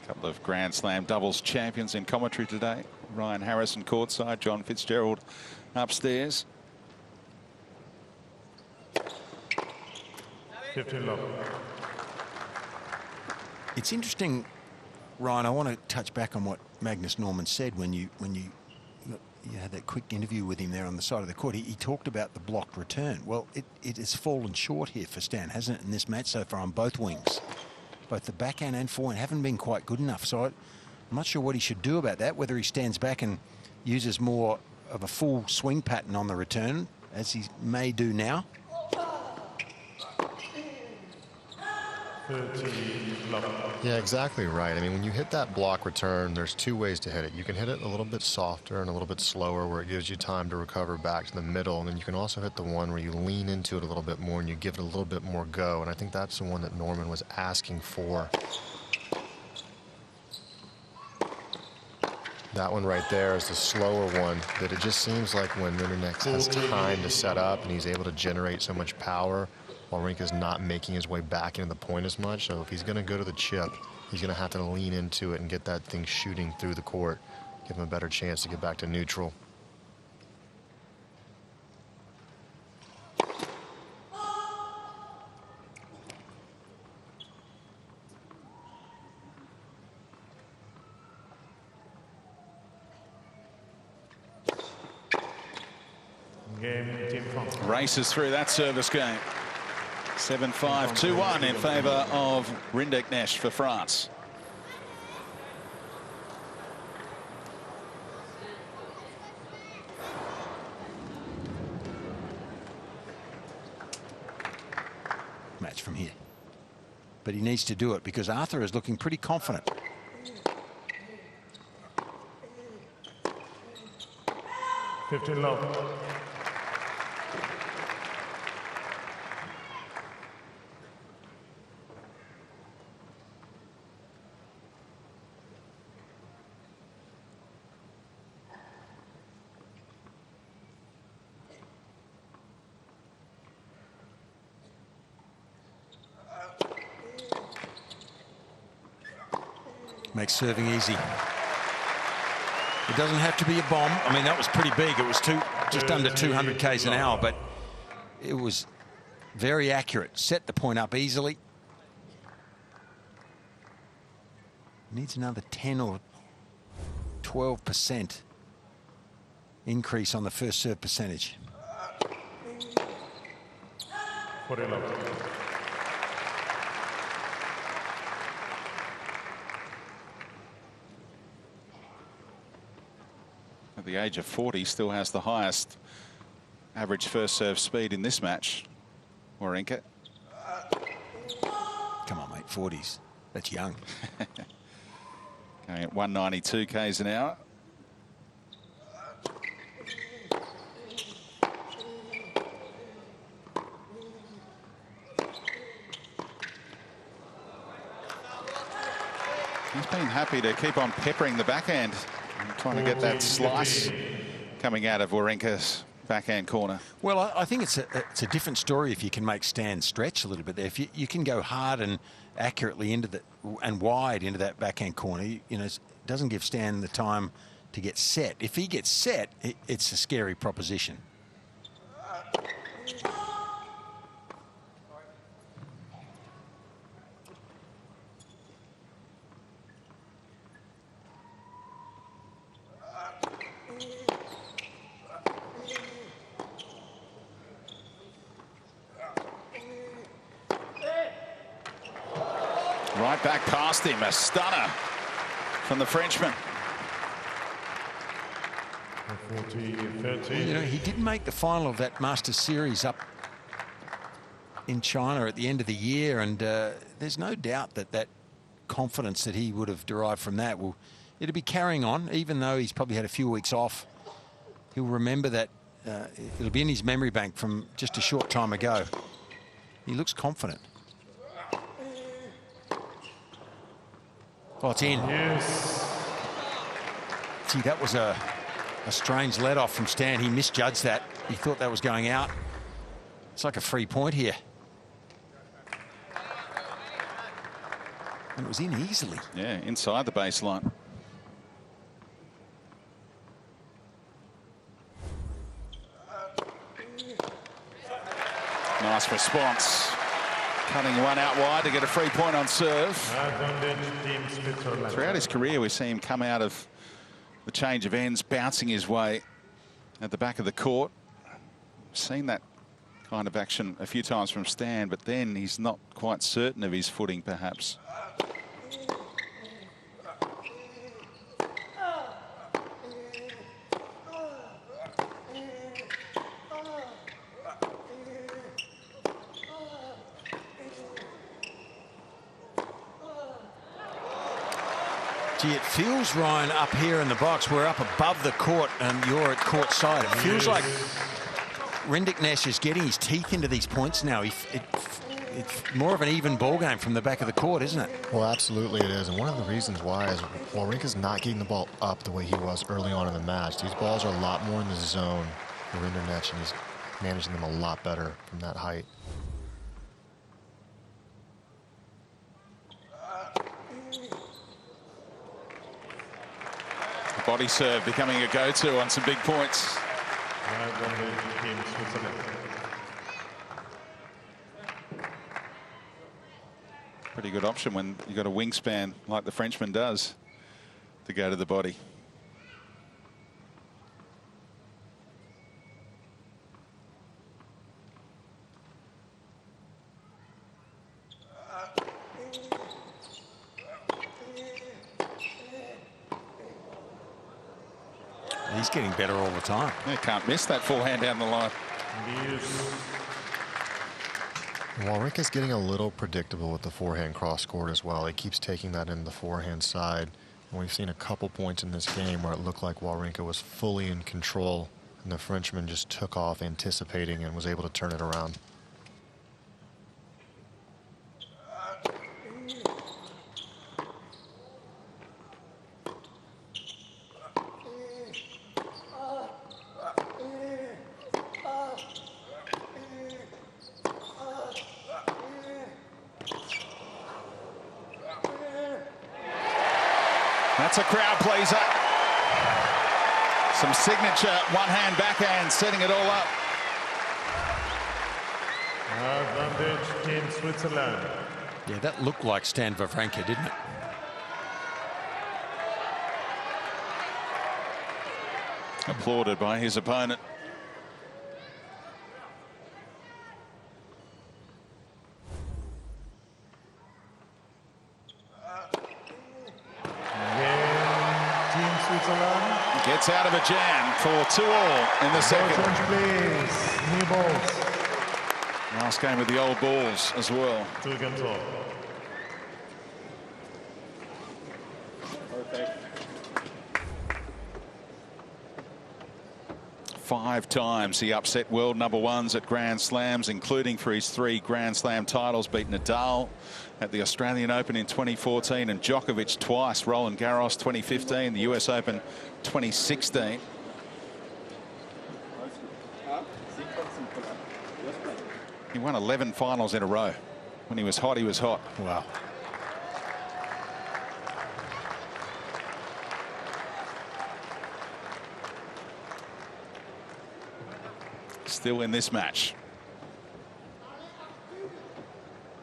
A couple of Grand Slam doubles champions in commentary today. Ryan Harrison courtside, John Fitzgerald upstairs. 15 love. It's interesting, Ryan. I want to touch back on what Magnus Norman said when you had that quick interview with him there on the side of the court. He talked about the blocked return. Well, it has fallen short here for Stan, hasn't it, in this match so far on both wings? Both the backhand and forehand haven't been quite good enough. So I'm not sure what he should do about that, whether he stands back and uses more of a full swing pattern on the return, as he may do now. 30 love. Yeah, exactly right. I mean, when you hit that block return, there's two ways to hit it. You can hit it a little bit softer and a little bit slower, where it gives you time to recover back to the middle. And then you can also hit the one where you lean into it a little bit more and you give it a little bit more go. And I think that's the one that Norman was asking for. That one right there is the slower one, that it just seems like when Rinderknech has time to set up and he's able to generate so much power, Wawrinka's not making his way back into the point as much. So if he's going to go to the chip, he's going to have to lean into it and get that thing shooting through the court, give him a better chance to get back to neutral. Game, Team France. Races through that service game. 7-5, 2-1 in favour of Rinderknech for France. Match from here. But he needs to do it because Arthur is looking pretty confident. Fifteen love. Makes serving easy. It doesn't have to be a bomb. I mean, that was pretty big. It was just under 200 k's an hour, but it was very accurate. Set the point up easily. Needs another 10 or 12% increase on the first serve percentage. 40 love. At the age of 40, still has the highest average first serve speed in this match. Wawrinka. Come on, mate, 40s. That's young. Going at 192 k's an hour. He's been happy to keep on peppering the backhand, trying to get that slice coming out of Wawrinka's backhand corner. Well, I think it's a different story if you can make Stan stretch a little bit there. If you can go hard and accurately into the and wide into that backhand corner, you know, it doesn't give Stan the time to get set. If he gets set, it's a scary proposition. Right back past him, a stunner from the Frenchman. 40-30. You know, he did make the final of that Masters Series up in China at the end of the year, and there's no doubt that that confidence that he would have derived from that it'll be carrying on, even though he's probably had a few weeks off. He'll remember that. It'll be in his memory bank from just a short time ago. He looks confident. Oh, it's in. Yes. Gee, that was a strange let-off from Stan. He misjudged that. He thought that was going out. It's like a free point here. And it was in easily. Yeah, inside the baseline. Nice response. Cutting one out wide to get a free point on serve. Throughout his career, we see him come out of the change of ends, bouncing his way at the back of the court. Seen that kind of action a few times from Stan, but then he's not quite certain of his footing, perhaps. Gee, it feels, Ryan, up here in the box, we're up above the court and you're at court side. It feels like Rinderknech is getting his teeth into these points now. It's more of an even ball game from the back of the court, isn't it? Well, absolutely it is. And one of the reasons why is Wawrinka's not getting the ball up the way he was early on in the match. These balls are a lot more in the zone for Rinderknech, and he's managing them a lot better from that height. Body serve becoming a go-to on some big points. Pretty good option when you've got a wingspan like the Frenchman does to go to the body. he's getting better all the time. Yeah, can't miss that forehand down the line. Wawrinka's getting a little predictable with the forehand cross court as well. He keeps taking that in the forehand side. And we've seen a couple points in this game where it looked like Wawrinka was fully in control, and the Frenchman just took off anticipating and was able to turn it around. That's a crowd pleaser. Some signature one-hand backhand, setting it all up. Advantage Team Switzerland. Yeah, that looked like Stan Wawrinka, didn't it? Applauded by his opponent. Gets out of a jam for 2-all in the second. Please, new balls. Last game with the old balls as well. 2 games all. Five times he upset world number ones at Grand Slams, including for his 3 Grand Slam titles. Beat Nadal at the Australian Open in 2014 and Djokovic twice. Roland Garros 2015, the US Open 2016. He won 11 finals in a row. When he was hot, he was hot. Wow. Still in this match.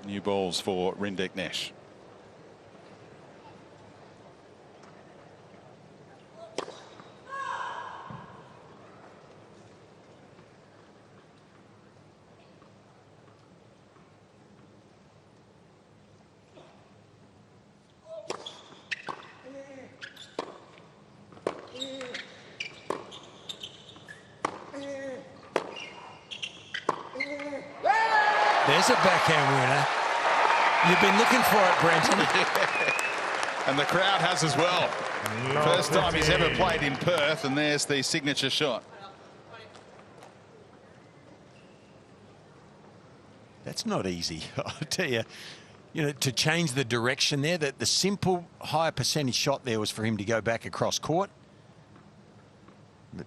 New balls for Rinderknech. There's a backhand winner. You've been looking for it, Brenton. And the crowd has as well. First time he's ever played in Perth, and there's the signature shot. That's not easy, I'll tell you. You know, to change the direction there, that the simple higher percentage shot there was for him to go back across court. But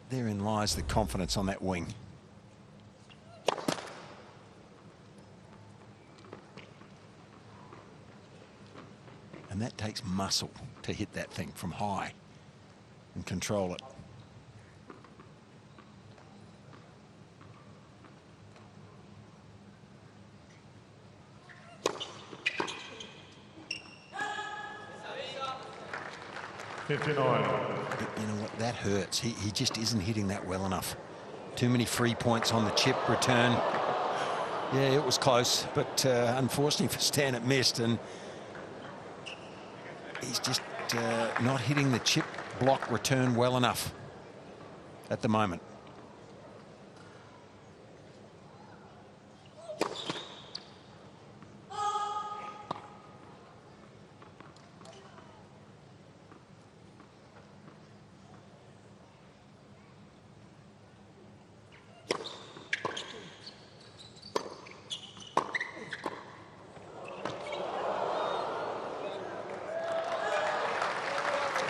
therein lies the confidence on that wing. And that takes muscle to hit that thing from high and control it. But you know what, that hurts. He just isn't hitting that well enough. Too many free points on the chip return. Yeah, it was close, but unfortunately for Stan, it missed, and he's just not hitting the chip block return well enough at the moment.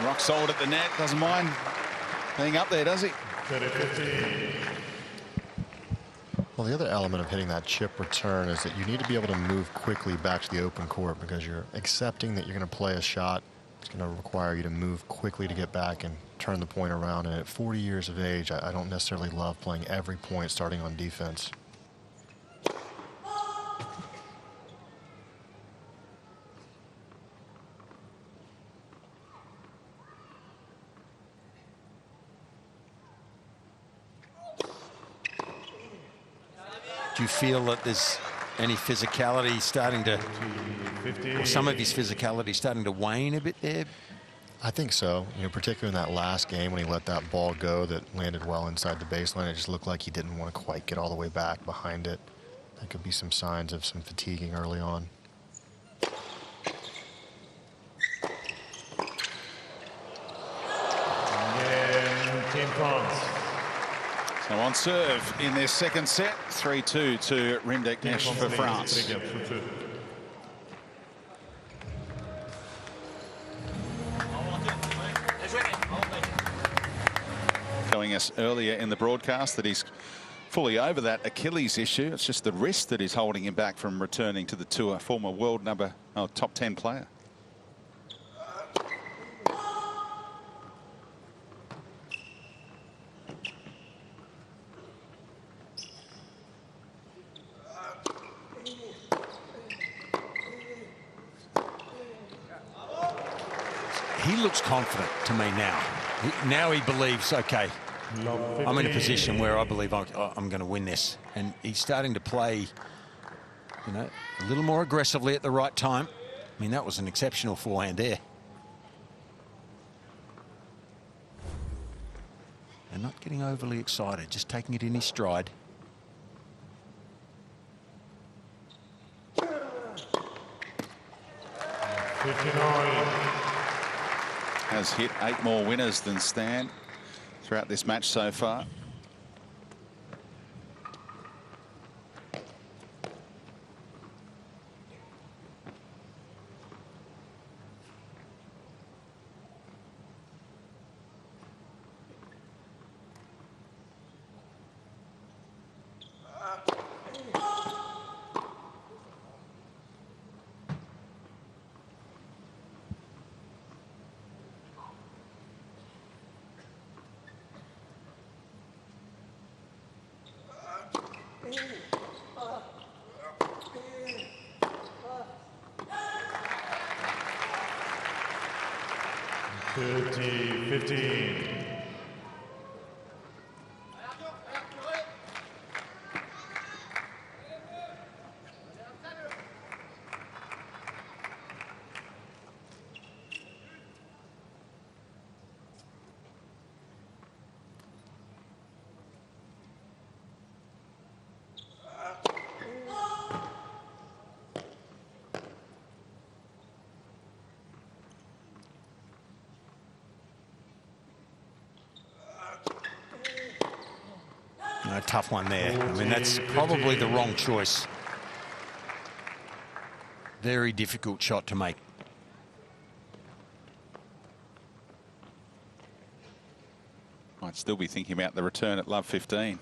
Rock solid at the net, doesn't mind being up there, does he? Well, the other element of hitting that chip return is that you need to be able to move quickly back to the open court, because you're accepting that you're going to play a shot. It's going to require you to move quickly to get back and turn the point around. And at 40 years of age, I don't necessarily love playing every point starting on defense. Do you feel that there's any physicality starting to, or some of his physicality starting to wane a bit there, I think so. You know, particularly in that last game when he let that ball go that landed well inside the baseline, it just looked like he didn't want to quite get all the way back behind it. There could be some signs of some fatiguing early on. Team France. So on serve in their second set, 3-2 to Rinderknech for France. 3 games for 2. Telling us earlier in the broadcast that he's fully over that Achilles issue. It's just the wrist that is holding him back from returning to the tour. Former world top 10 player. He looks confident to me now. Now he believes, okay, I'm in a position where I believe I'm going to win this. And he's starting to play, you know, a little more aggressively at the right time. I mean, that was an exceptional forehand there. And not getting overly excited, just taking it in his stride. Has hit 8 more winners than Stan throughout this match so far. A tough one there. I mean, that's probably the wrong choice. Very difficult shot to make. Might still be thinking about the return at love 15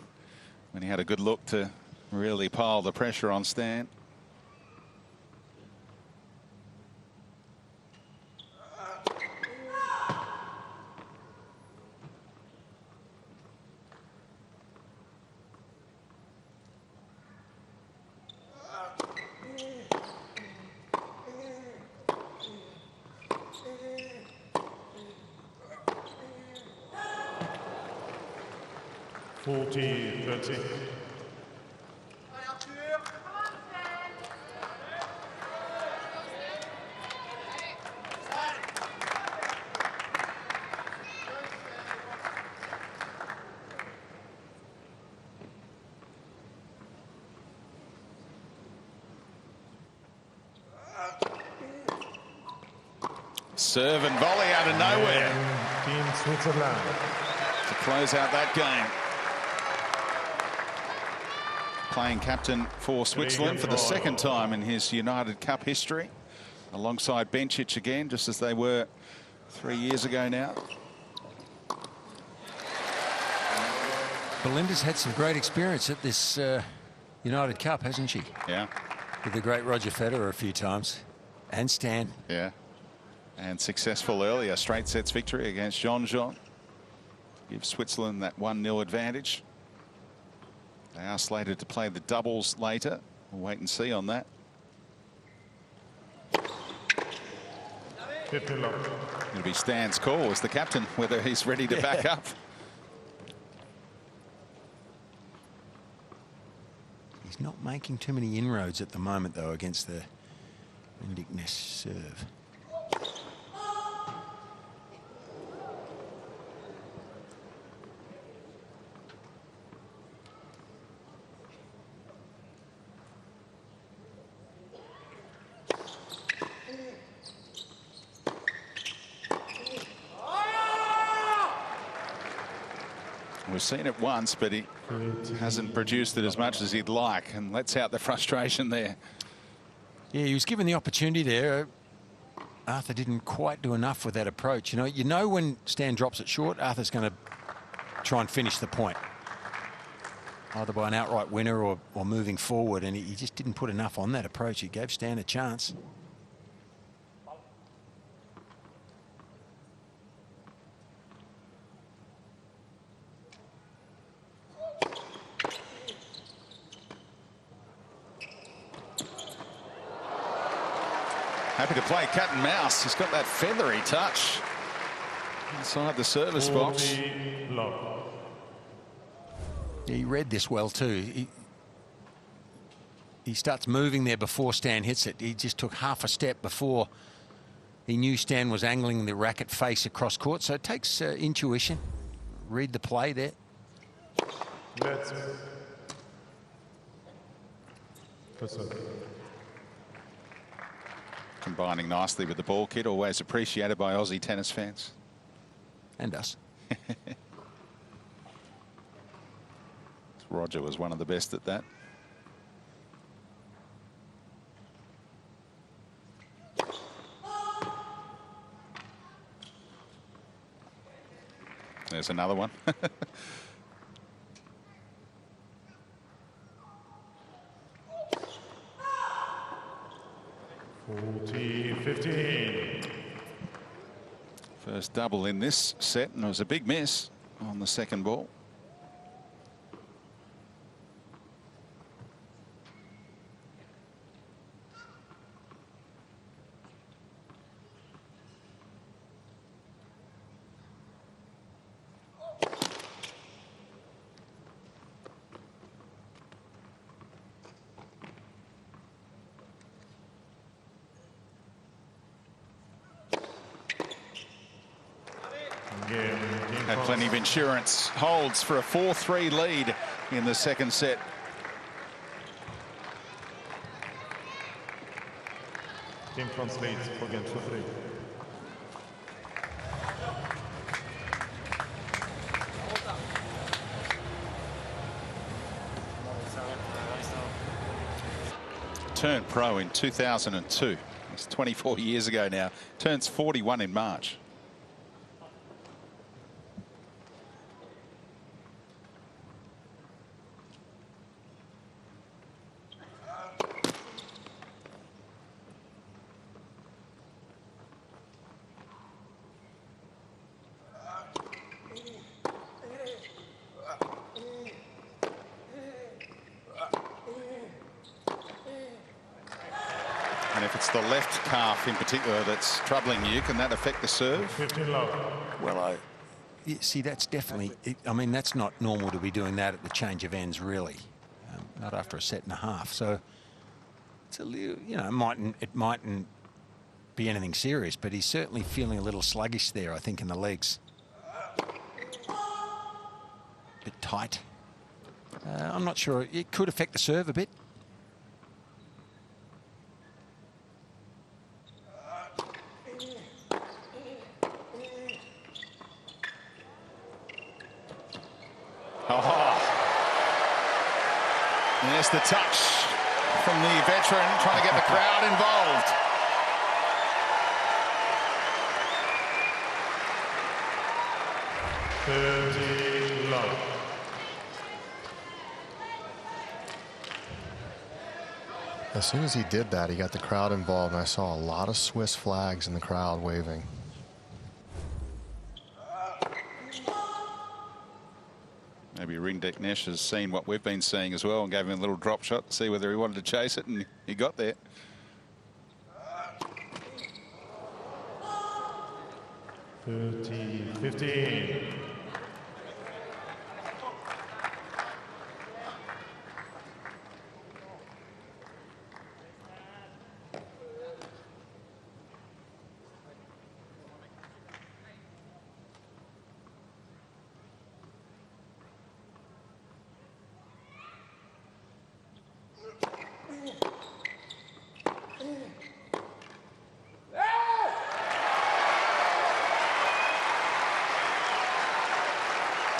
when he had a good look to really pile the pressure on Stan. Serve and volley out of nowhere Team Switzerland to close out that game. Playing captain for Switzerland for the second time in his United Cup history, alongside Bencic again, just as they were 3 years ago now. Belinda's had some great experience at this United Cup, hasn't she? Yeah. With the great Roger Federer a few times, and Stan. Yeah. And successful earlier straight sets victory against Jean. Give Switzerland that 1-0 advantage. They are slated to play the doubles later. We'll wait and see on that. It'll be Stan's call as the captain, whether he's ready to back up. He's not making too many inroads at the moment, though, against the Rinderknech serve. We've seen it once, but he hasn't produced it as much as he'd like, and lets out the frustration there. Yeah, he was given the opportunity there. Arthur didn't quite do enough with that approach. You know when Stan drops it short, Arthur's going to try and finish the point, either by an outright winner or moving forward, and he just didn't put enough on that approach. He gave Stan a chance. Happy to play cat and mouse. He's got that feathery touch inside the service box. He read this well too. He starts moving there before Stan hits it. He just took half a step before he knew Stan was angling the racket face across court. So it takes intuition. Read the play there. Combining nicely with the ball kit, always appreciated by Aussie tennis fans. And us. Roger was one of the best at that. There's another one. 40-15. First double in this set, and it was a big miss on the second ball. Had plenty of insurance. Holds for a 4-3 lead in the second set. Team France leads for game 2-3. Turned pro in 2002. It's 24 years ago now. Turns 41 in March. And if it's the left calf in particular that's troubling you, can that affect the serve? 15 love. Well, see, that's definitely, I mean, that's not normal to be doing that at the change of ends, really. Not after a set and a half. So it's a little, you know, it mightn't be anything serious, but he's certainly feeling a little sluggish there, I think, in the legs. A bit tight. I'm not sure. It could affect the serve a bit. Oh, there's the touch from the veteran, trying to get the crowd involved. Love. As soon as he did that, he got the crowd involved, and I saw a lot of Swiss flags in the crowd waving. Maybe Rinderknech has seen what we've been seeing as well and gave him a little drop shot to see whether he wanted to chase it, and he got there. 30-15.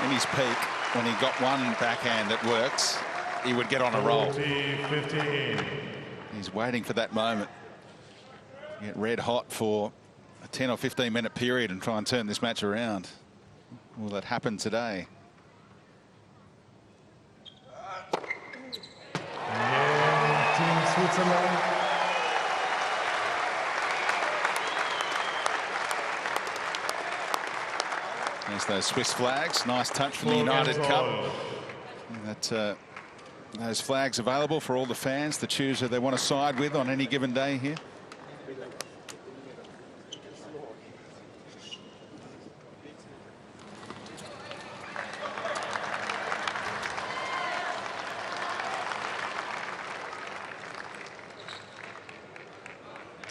In his peak, when he got one backhand that works, he would get on a roll. 40-15. He's waiting for that moment. Get red hot for a 10 or 15 minute period and try and turn this match around. Will that happen today? Yeah, Team Switzerland. There's those Swiss flags. Nice touch from the United Cup. That, those flags available for all the fans to choose who they want to side with on any given day here.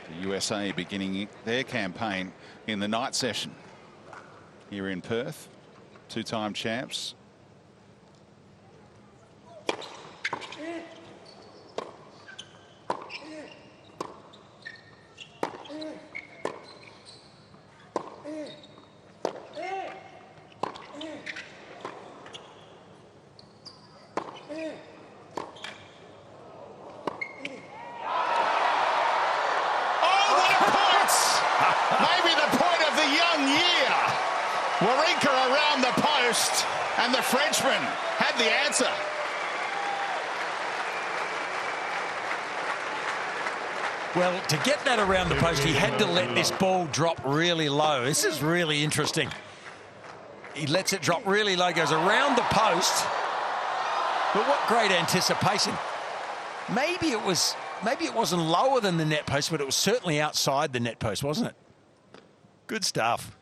The USA beginning their campaign in the night session here in Perth. Two-time champs. Wawrinka around the post, and the Frenchman had the answer. Well, to get that around the post, he had to let this ball drop really low. This is really interesting. He lets it drop really low, goes around the post. But what great anticipation. Maybe it wasn't lower than the net post, but it was certainly outside the net post, wasn't it? Good stuff.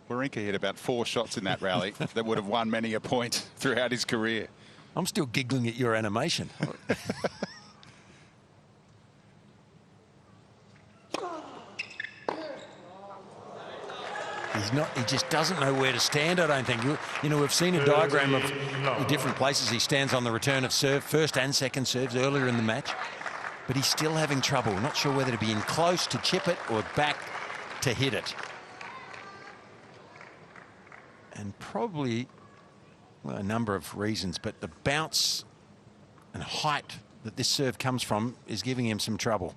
Wawrinka hit about 4 shots in that rally that would have won many a point throughout his career. I'm still giggling at your animation. He just doesn't know where to stand, I don't think. You know, we've seen a diagram of the different places he stands on the return of serve, first and second serves earlier in the match. But he's still having trouble. Not sure whether to be in close to chip it or back to hit it. And probably, well, a number of reasons, but the bounce and height that this serve comes from is giving him some trouble.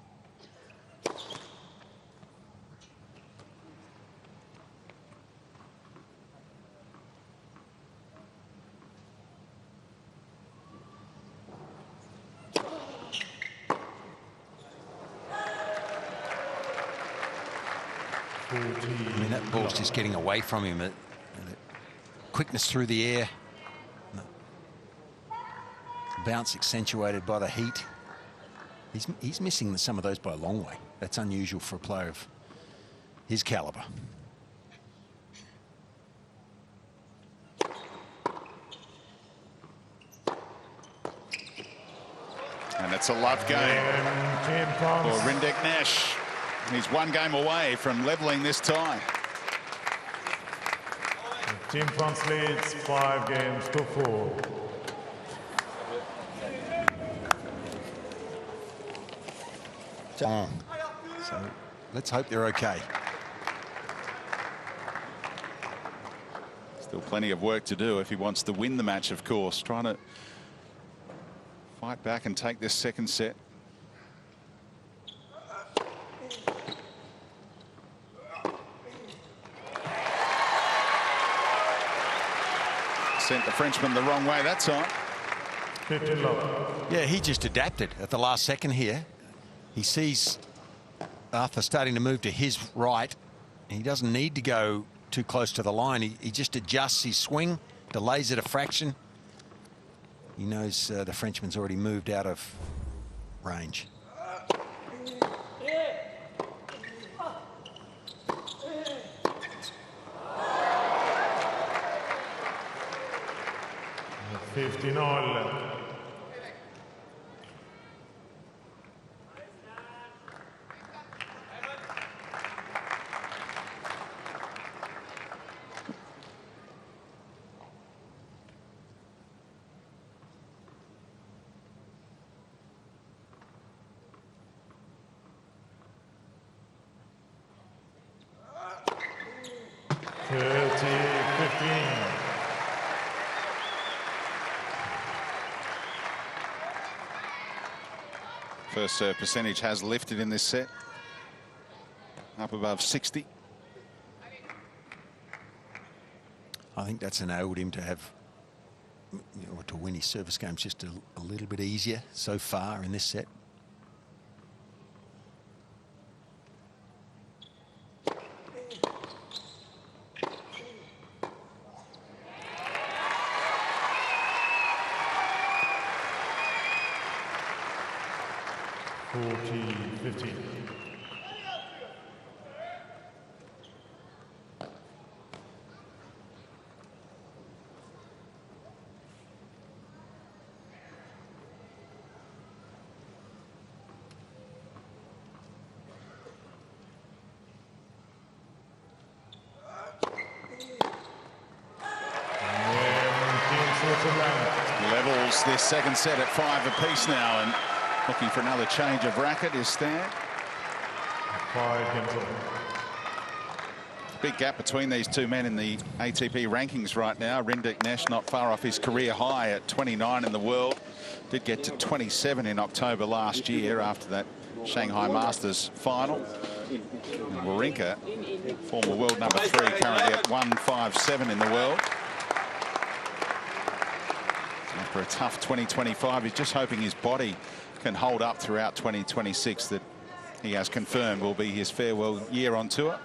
I mean, that ball's just getting away from him. Quickness through the air. Bounce accentuated by the heat. He's missing some of those by a long way. That's unusual for a player of his caliber. And it's a love game for Rinderknech. He's one game away from levelling this tie. Team France leads 5-4. So let's hope they're okay. Still plenty of work to do if he wants to win the match, of course. Trying to fight back and take this second set. Sent the Frenchman the wrong way that time. Yeah, he just adapted at the last second here. He sees Arthur starting to move to his right. He doesn't need to go too close to the line. He just adjusts his swing, delays it a fraction. He knows the Frenchman's already moved out of range. 30-15. First serve percentage has lifted in this set, up above 60. I think that's enabled him to have, to win his service games just a little bit easier so far in this set. Levels this second set at 5 apiece now, and looking for another change of racket is Stan. 5 games all. Big gap between these two men in the ATP rankings right now. Rinderknech not far off his career high at 29 in the world. Did get to 27 in October last year after that Shanghai Masters final. And Wawrinka, former world number 3, currently at 157 in the world. After a tough 2025, he's just hoping his body can hold up throughout 2026. That he has confirmed will be his farewell year on tour.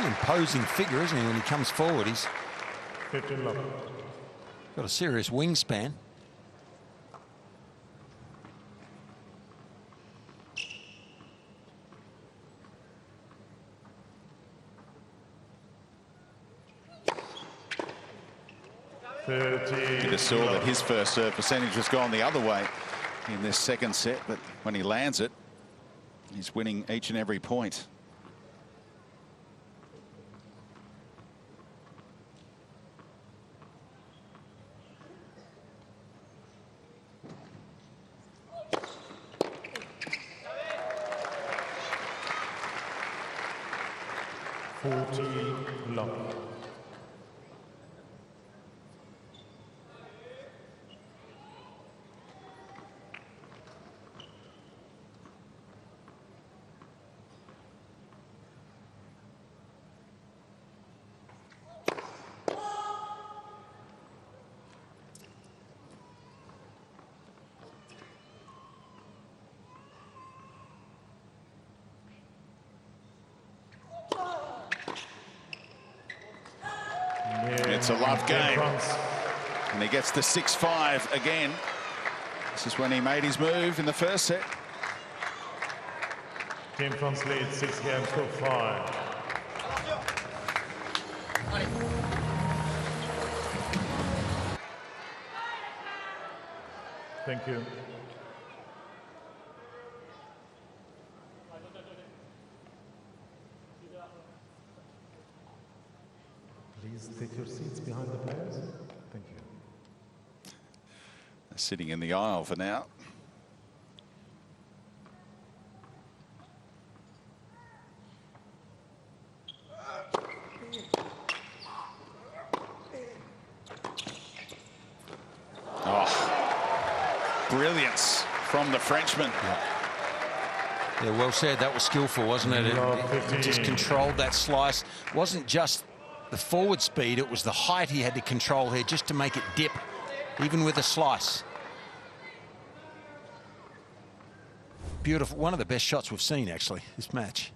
Imposing figure, isn't he, when he comes forward? He's 15 love. got a serious wingspan. You just saw that his first serve percentage has gone the other way in this second set, but when he lands it, he's winning each and every point. Love. It's a love game, and he gets the 6-5 again. This is when he made his move in the first set. Team France leads 6 games to 5. Thank you. Please take your seats behind the players. Thank you. Sitting in the aisle for now. Oh, brilliance from the Frenchman. Yeah, well said. That was skillful, wasn't it? It just controlled that slice. Wasn't just the forward speed, it was the height he had to control here just to make it dip, even with a slice. Beautiful. One of the best shots we've seen, actually, this match.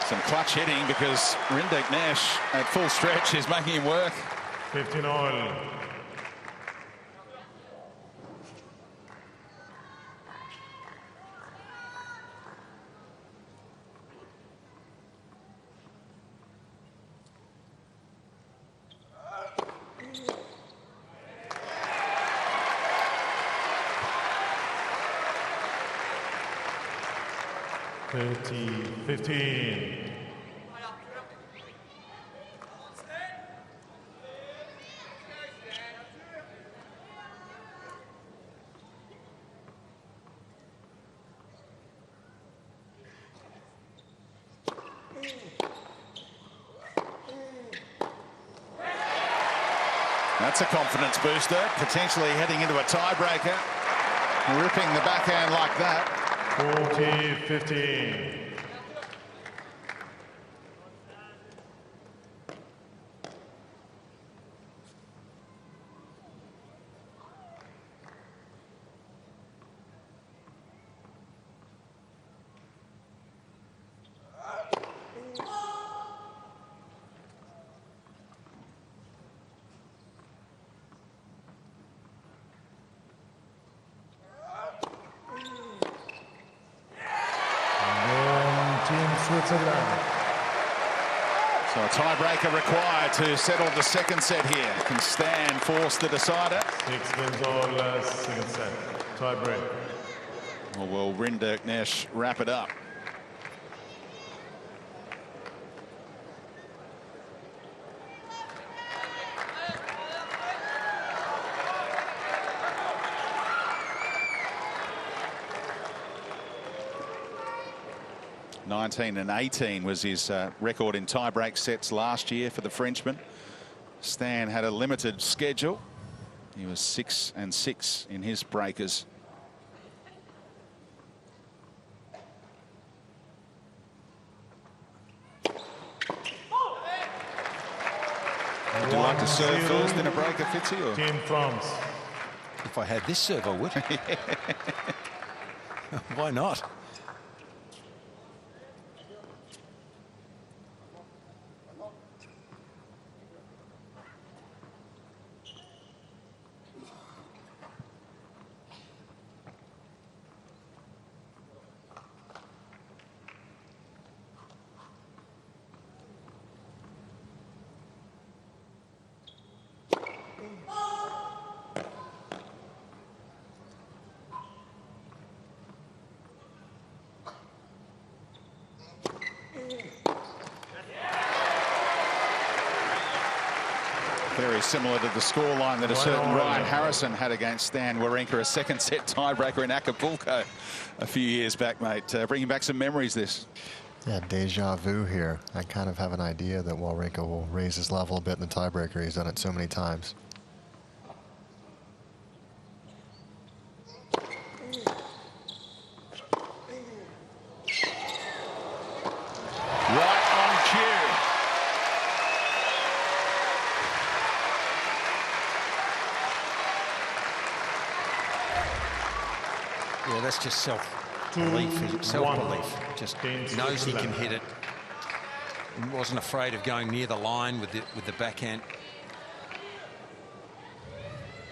Some clutch hitting because Rinderknech at full stretch is making him work. 15 all. 30-15. That's a confidence booster, potentially heading into a tiebreaker. Ripping the backhand like that. 40-15. Switzerland. So a tiebreaker required to settle the second set here. Can Stan force the decider? 6 wins all, second set. Tiebreak. Or will Rinderknech wrap it up? (19-18) was his record in tie-break sets last year for the Frenchman. Stan had a limited schedule. He was 6-6 in his breakers. Would you like to serve first in a breaker, Fitzy? Or? Team France. If I had this serve, I would. Why not? Very similar to the scoreline that a certain Ryan Harrison had against Stan Wawrinka, a second set tiebreaker in Acapulco a few years back, mate. Bringing back some memories, this. Yeah, deja vu here. I kind of have an idea that Wawrinka will raise his level a bit in the tiebreaker. He's done it so many times. Right on cue. Yeah, that's just self-belief. Self-belief. Just knows he can hit it. And wasn't afraid of going near the line with the backhand.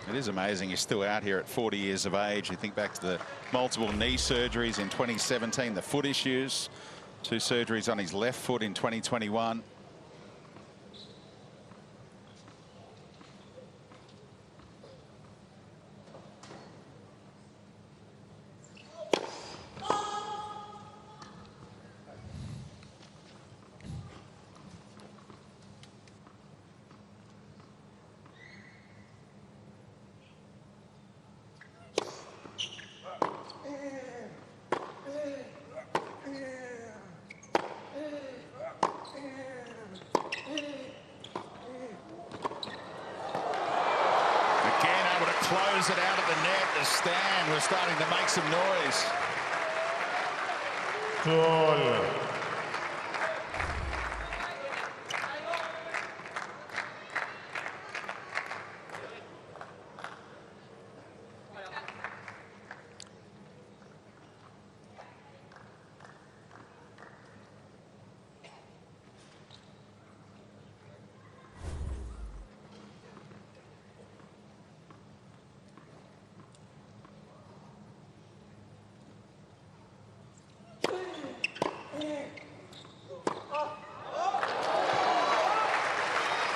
It is amazing he's still out here at 40 years of age. You think back to the multiple knee surgeries in 2017, the foot issues, 2 surgeries on his left foot in 2021. Close it out of the net as Stan was starting to make some noise. 2-all.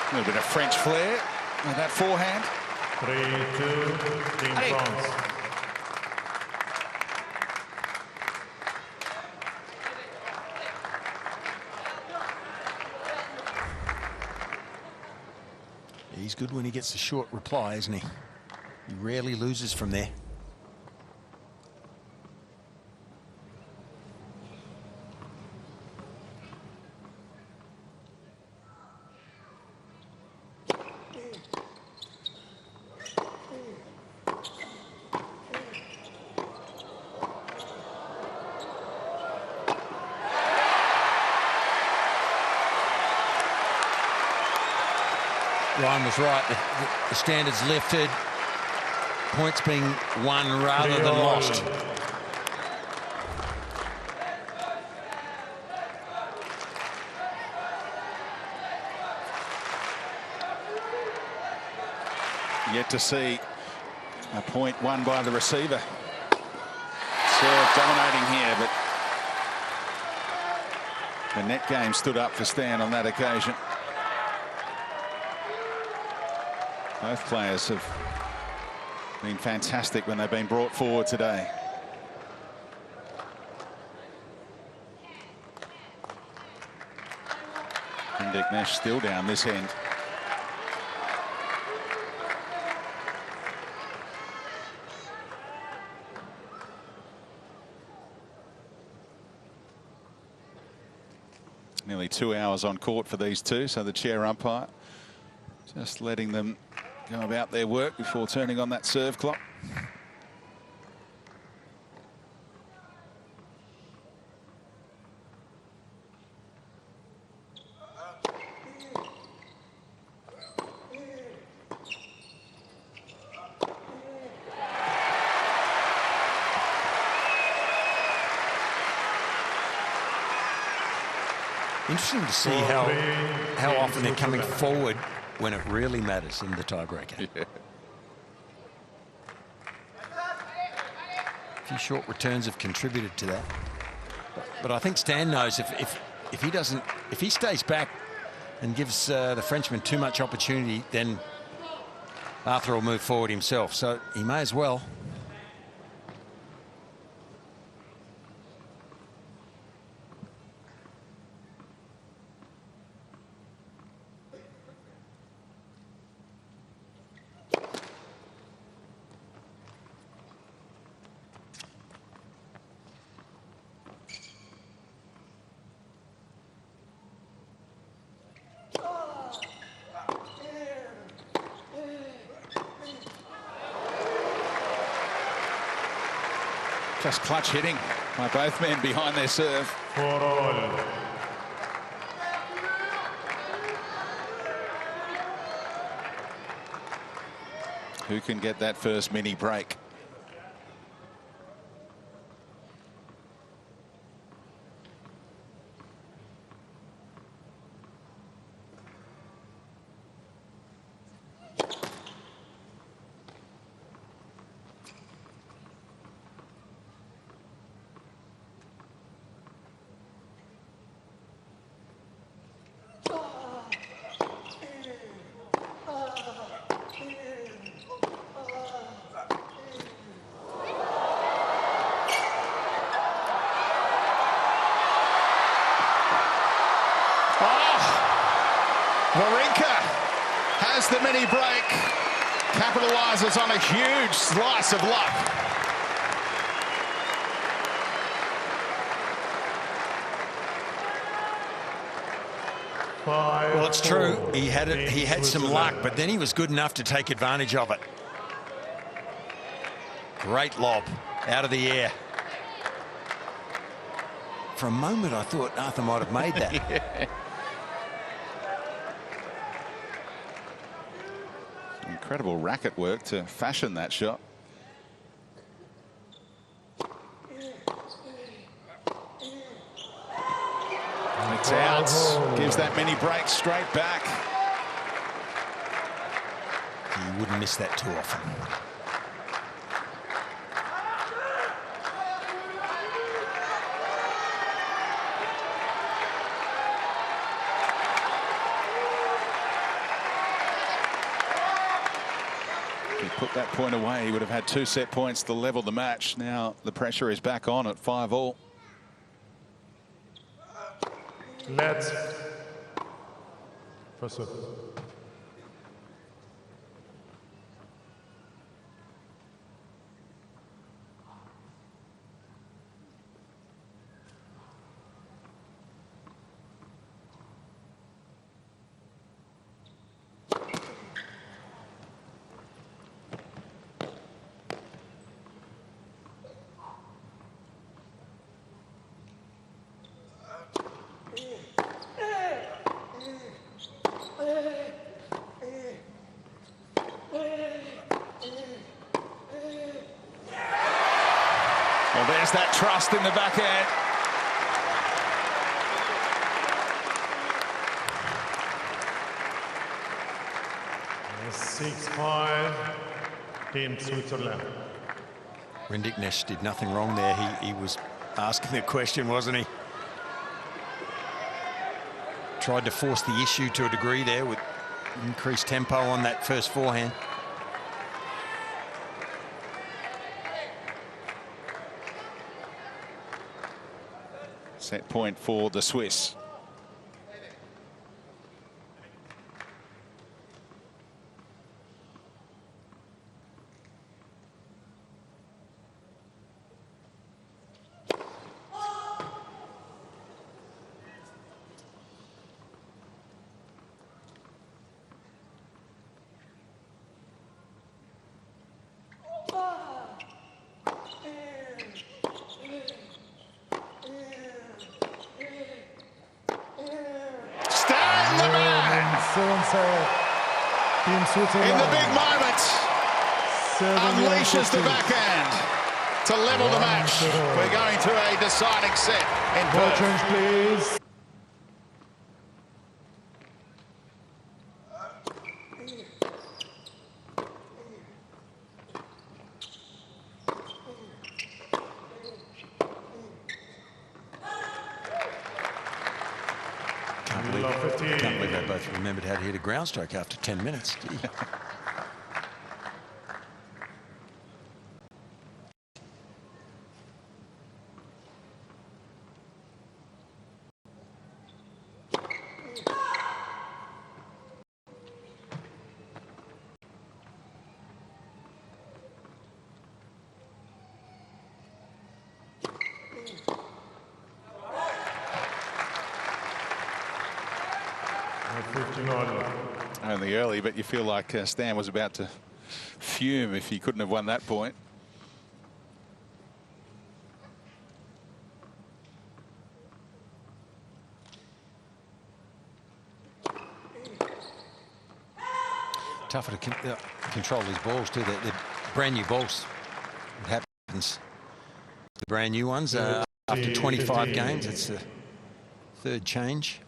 A little bit of French flair with that forehand. 3-2, Team France. He's good when he gets a short reply, isn't he? He rarely loses from there. Ryan was right. The standards lifted. Points being won rather than lost. Yet to see a point won by the receiver. Serve dominating here, but the net game stood up for Stan on that occasion. Both players have been fantastic when they've been brought forward today. Rinderknech still down this end. Nearly 2 hours on court for these two, so the chair umpire just letting them go about their work before turning on that serve clock. Interesting to see how often they're coming forward when it really matters in the tiebreaker. Yeah. A few short returns have contributed to that. But I think Stan knows if he stays back and gives the Frenchman too much opportunity, then Arthur will move forward himself. So he may as well. Just clutch hitting by both men behind their serve. For all. Who can get that first mini break? Wawrinka has the mini break, capitalises on a huge slice of luck. Well, it's true. He had some luck, but then he was good enough to take advantage of it. Great lob out of the air. For a moment, I thought Arthur might have made that. Yeah. Incredible racket work to fashion that shot. It's out. Gives that mini break straight back. He wouldn't miss that too often. If he put that point away, he would have had 2 set points to level the match. Now the pressure is back on at 5-all. Let's. First up. there's that trust in the backhand. 6-5, Team Switzerland. Rinderknech did nothing wrong there. He was asking the question, wasn't he? Tried to force the issue to a degree there with increased tempo on that first forehand. Set point for the Swiss. In the big moment, unleashes the backhand to level the match. We're going to a deciding set in Perth. Change, please. Can't believe they both remembered how to hit a ground stroke after 10 minutes. Gee. Only early, but you feel like Stan was about to fume if he couldn't have won that point. Tougher to control these balls too. They're brand new balls. It happens. The brand new ones after 25 games. It's the third change.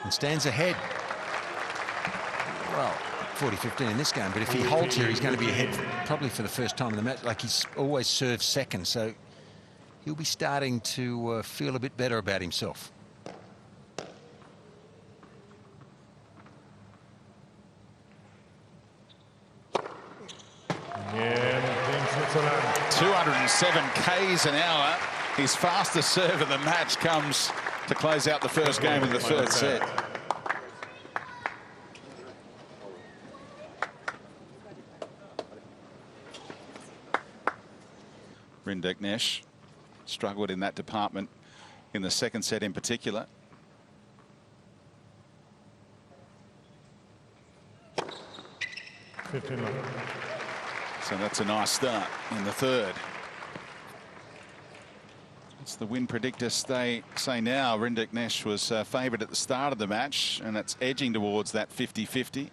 And stands ahead. Well, 40-15 in this game, but if he holds here, he's going to be ahead probably for the first time in the match. Like, he's always served second, so he'll be starting to feel a bit better about himself. Yeah, 207 k's an hour. His fastest serve of the match comes to close out the first game of the third set. Rinderknech struggled in that department in the second set in particular. So that's a nice start in the third. It's the win predictor say now. Rinderknech was favoured at the start of the match, and it's edging towards that 50-50.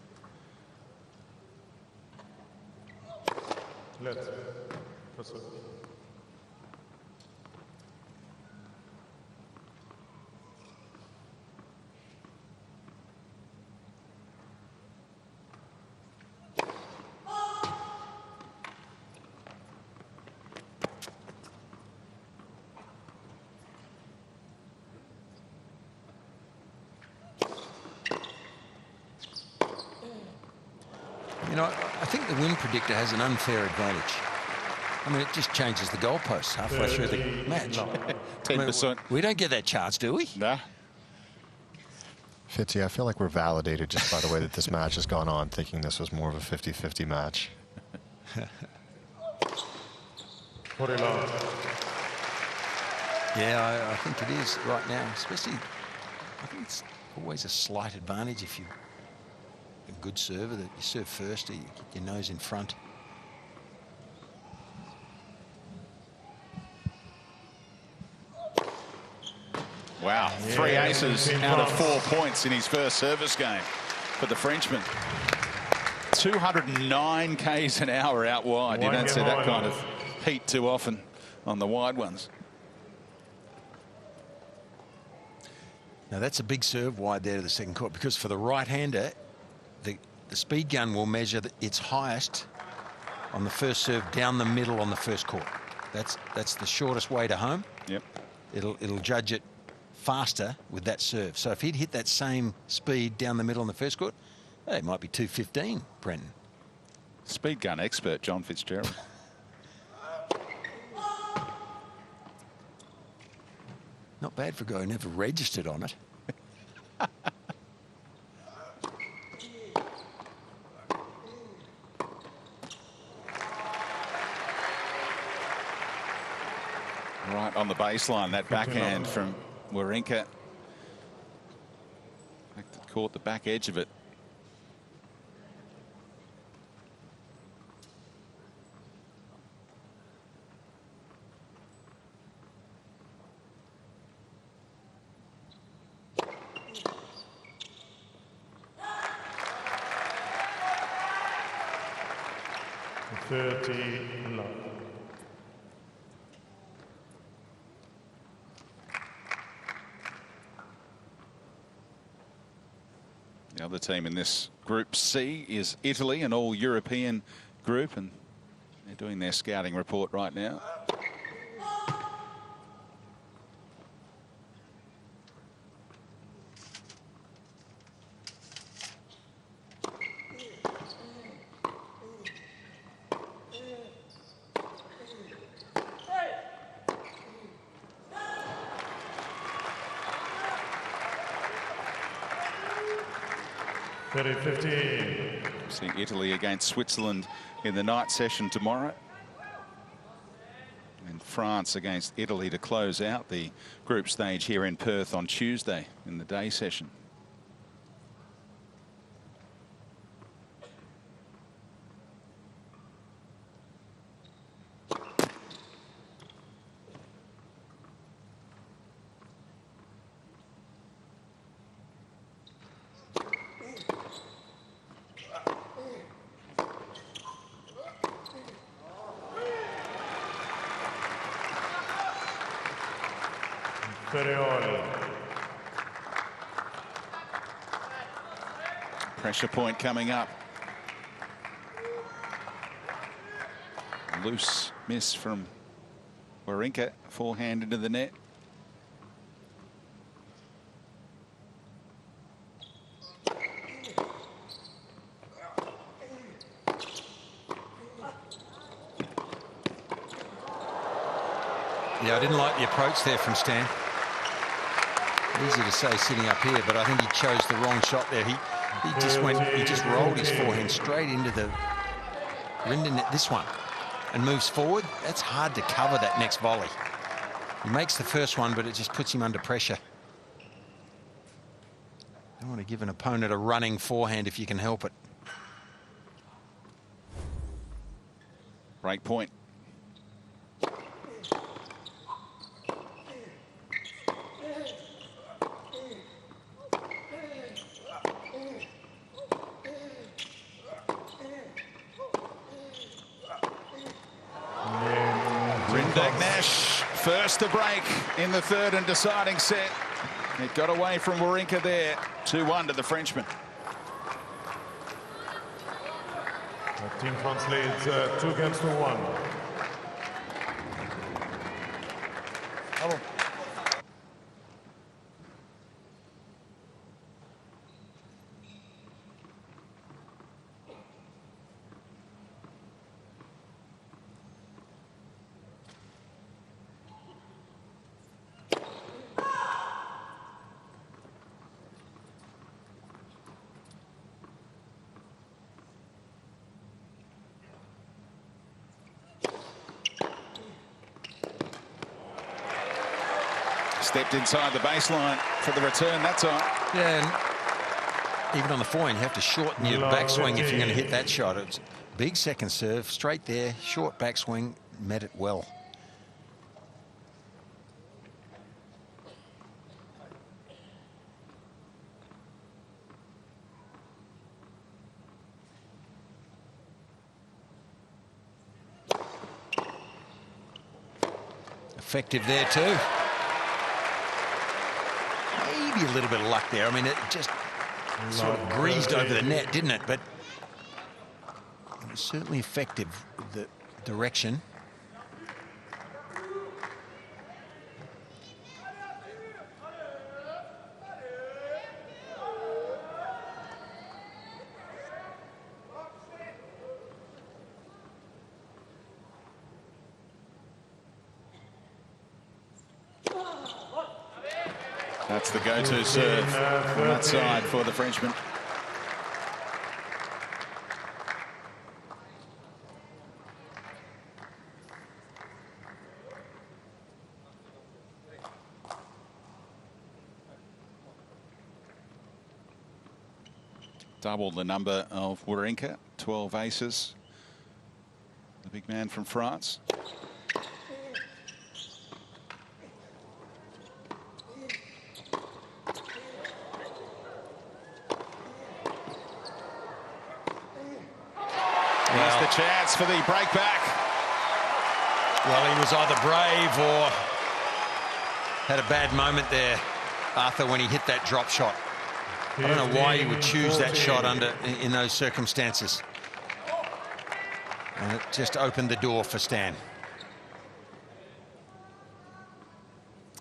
You know, I think the win predictor has an unfair advantage. I mean, it just changes the goalposts halfway through the match. 10%. I mean, we don't get that chance, do we? Nah. Fitzy, I feel like we're validated just by the way that this match has gone on, thinking this was more of a 50-50 match. Yeah, I think it is right now, especially, I think it's always a slight advantage if you're a good server, that you serve first, you get your nose in front. Wow, 3 aces out of 4 points in his first service game for the Frenchman. 209 k's an hour out wide. You don't see that kind of heat too often on the wide ones. Now that's a big serve wide there to the second court, because for the right-hander, the speed gun will measure its highest on the first serve down the middle on the first court. That's the shortest way to home. Yep. It'll judge it faster with that serve. So if he'd hit that same speed down the middle on the first court, it might be 215, Brenton. Speed gun expert, John Fitzgerald. Not bad for a guy who never registered on it. Right on the baseline, that backhand from Wawrinka. Caught the back edge of it. The other team in this Group C is Italy, an all-European group, and they're doing their scouting report right now. See Italy against Switzerland in the night session tomorrow. And France against Italy to close out the group stage here in Perth on Tuesday in the day session. Pressure point coming up. Loose miss from Wawrinka, forehand into the net. Yeah, I didn't like the approach there from Stan. Easy to say sitting up here, but I think he chose the wrong shot there. He just rolled his forehand straight into the Rinderknech, this one, and moves forward. That's hard to cover that next volley. He makes the first one, but it just puts him under pressure. Don't want to give an opponent a running forehand if you can help it. Break point. Rinderknech, first to break in the third and deciding set. It got away from Wawrinka there. 2-1 to the Frenchman. Team France leads 2-1. Stepped inside the baseline for the return that time. Yeah, and even on the forehand, you have to shorten your backswing if you're going to hit that shot. It's big second serve, straight there, short backswing, met it well. Effective there too. Maybe a little bit of luck there. I mean, it just sort of breezed over the net, didn't it? But it was certainly effective with the direction. That's the go-to serve on that side for the Frenchman. Double the number of Wawrinka, 12 aces. The big man from France. Here's the chance for the break back. Well, he was either brave or had a bad moment there, Arthur, when he hit that drop shot. I don't know why he would choose that shot in those circumstances. And it just opened the door for Stan.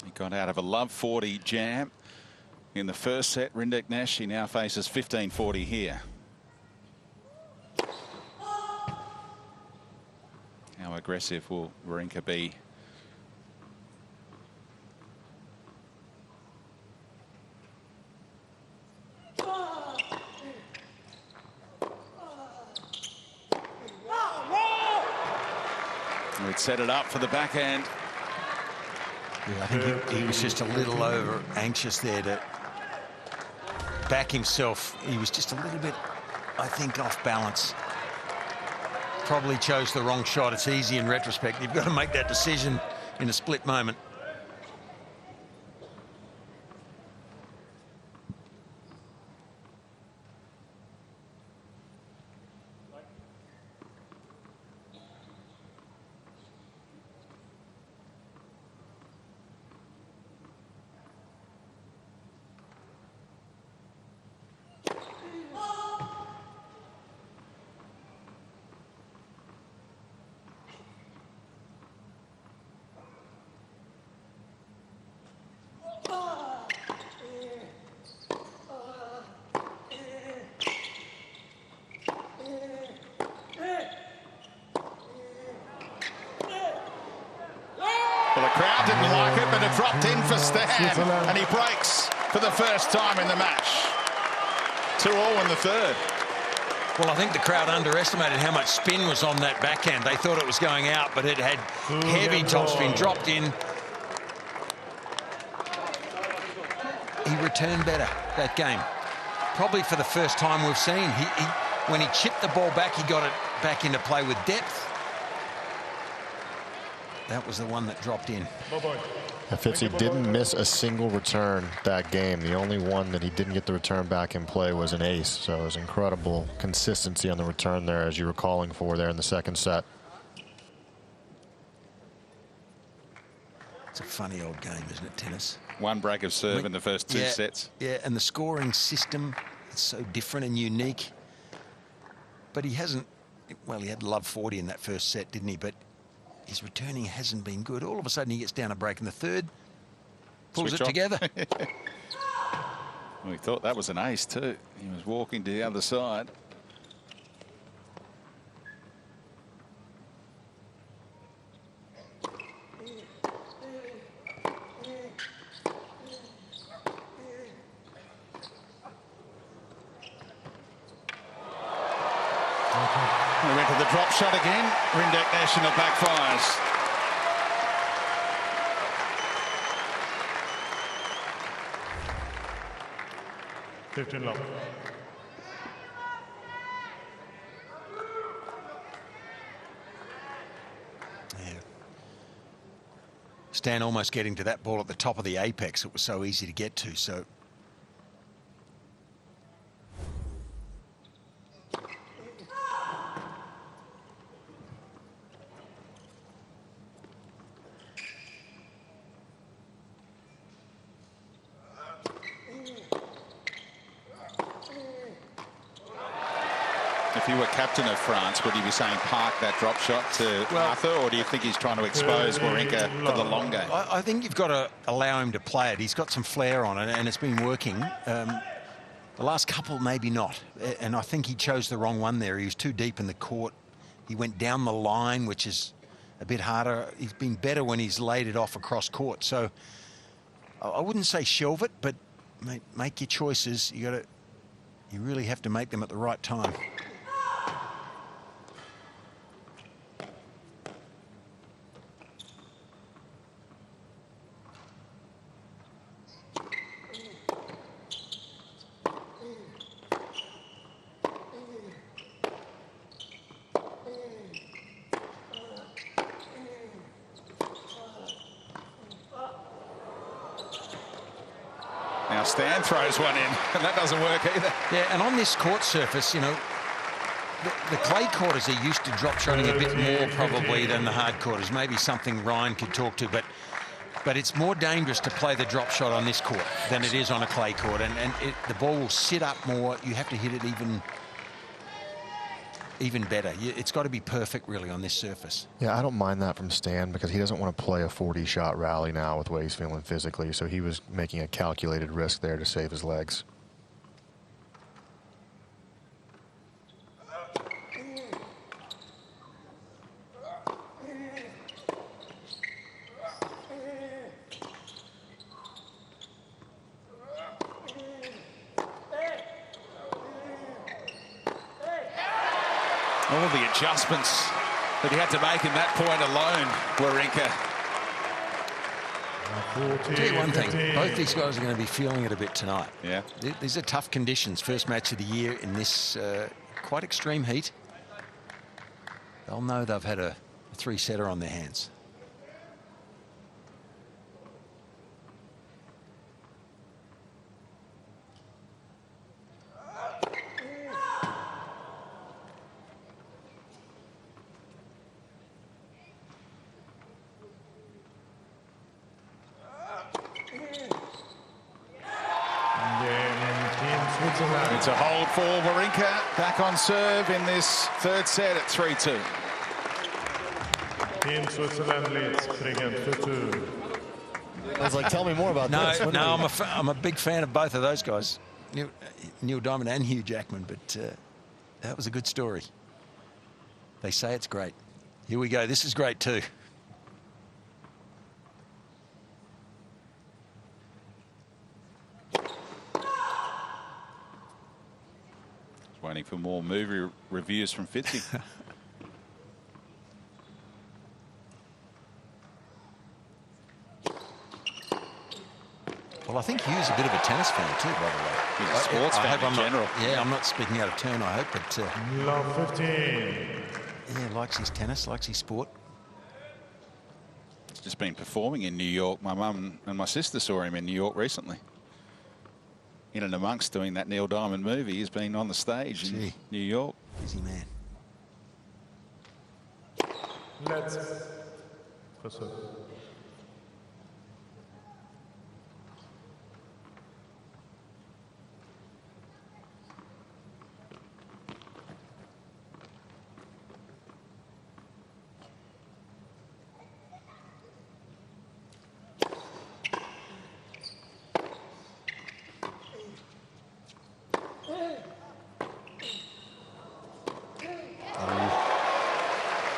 He got out of a love 40 jam in the first set. Rinderknech, he now faces 15-40 here. How aggressive will Wawrinka be? We'd set it up for the backhand. Yeah, I think he was just a little over anxious there to back himself. He was just a little bit, I think, off balance. Probably chose the wrong shot. It's easy in retrospect. You've got to make that decision in a split moment. Well, the crowd didn't like it, but it dropped in for Stan, and he breaks for the first time in the match. 2-all in the third. Well, I think the crowd underestimated how much spin was on that backhand. They thought it was going out, but it had heavy topspin, dropped in. He returned better that game. Probably for the first time we've seen. When he chipped the ball back, he got it back into play with depth. That was the one that dropped in. Fitzy didn't miss a single return that game. The only one that he didn't get the return back in play was an ace. So it was incredible consistency on the return there, as you were calling for there in the second set. It's a funny old game, isn't it, tennis? One break of serve in the first two sets. Yeah, and the scoring system is so different and unique. But he hasn't, well, he had love 40 in that first set, didn't he? But his returning hasn't been good. All of a sudden he gets down a break in the third, pulls Switch it off. together. We thought that was an ace too. He was walking to the other side. We went to the drop shot again. Rinderknech, and it backfires. Love. Yeah. Stan almost getting to that ball at the top of the apex. It was so easy to get to. So If you were captain of France, would you be saying park that drop shot to Arthur, or do you think he's trying to expose Wawrinka for the long game? I think you've got to allow him to play it. He's got some flair on it, and it's been working. The last couple, maybe not. And I think he chose the wrong one there. He was too deep in the court. He went down the line, which is a bit harder. He's been better when he's laid it off across court. So I wouldn't say shelve it, but make your choices. You really have to make them at the right time. Now Stan throws one in, and that doesn't work either. Yeah, and on this court surface, you know, the clay quarters are used to drop shotting a bit more probably than the hard quarters. Maybe something Ryan could talk to, but it's more dangerous to play the drop shot on this court than it is on a clay court, and the ball will sit up more. You have to hit it even better. It's got to be perfect really on this surface. Yeah, I don't mind that from Stan because he doesn't want to play a 40-shot rally now with the way he's feeling physically, so he was making a calculated risk there to save his legs. All the adjustments that he had to make in that point alone, Wawrinka. I'll tell you one thing, both these guys are going to be feeling it a bit tonight. Yeah. These are tough conditions. First match of the year in this quite extreme heat. They'll know they've had a three-setter on their hands. It's a hold for Wawrinka. Back on serve in this third set at 3-2. Team Switzerland leads 3 games to 2. I was like, tell me more about this. No, I'm a big fan of both of those guys, Neil Diamond and Hugh Jackman, but that was a good story. They say it's great. Here we go. This is great too. Waiting for more movie reviews from Fitzy. Well, I think Hugh's a bit of a tennis fan too, by the way. He's a sports fan in general. Yeah, I'm not speaking out of turn, I hope, but... Love 15. Yeah, likes his tennis, likes his sport. He's just been performing in New York. My mum and my sister saw him in New York recently. In and amongst doing that Neil Diamond movie, he's been on the stage in New York. Busy man. Let's.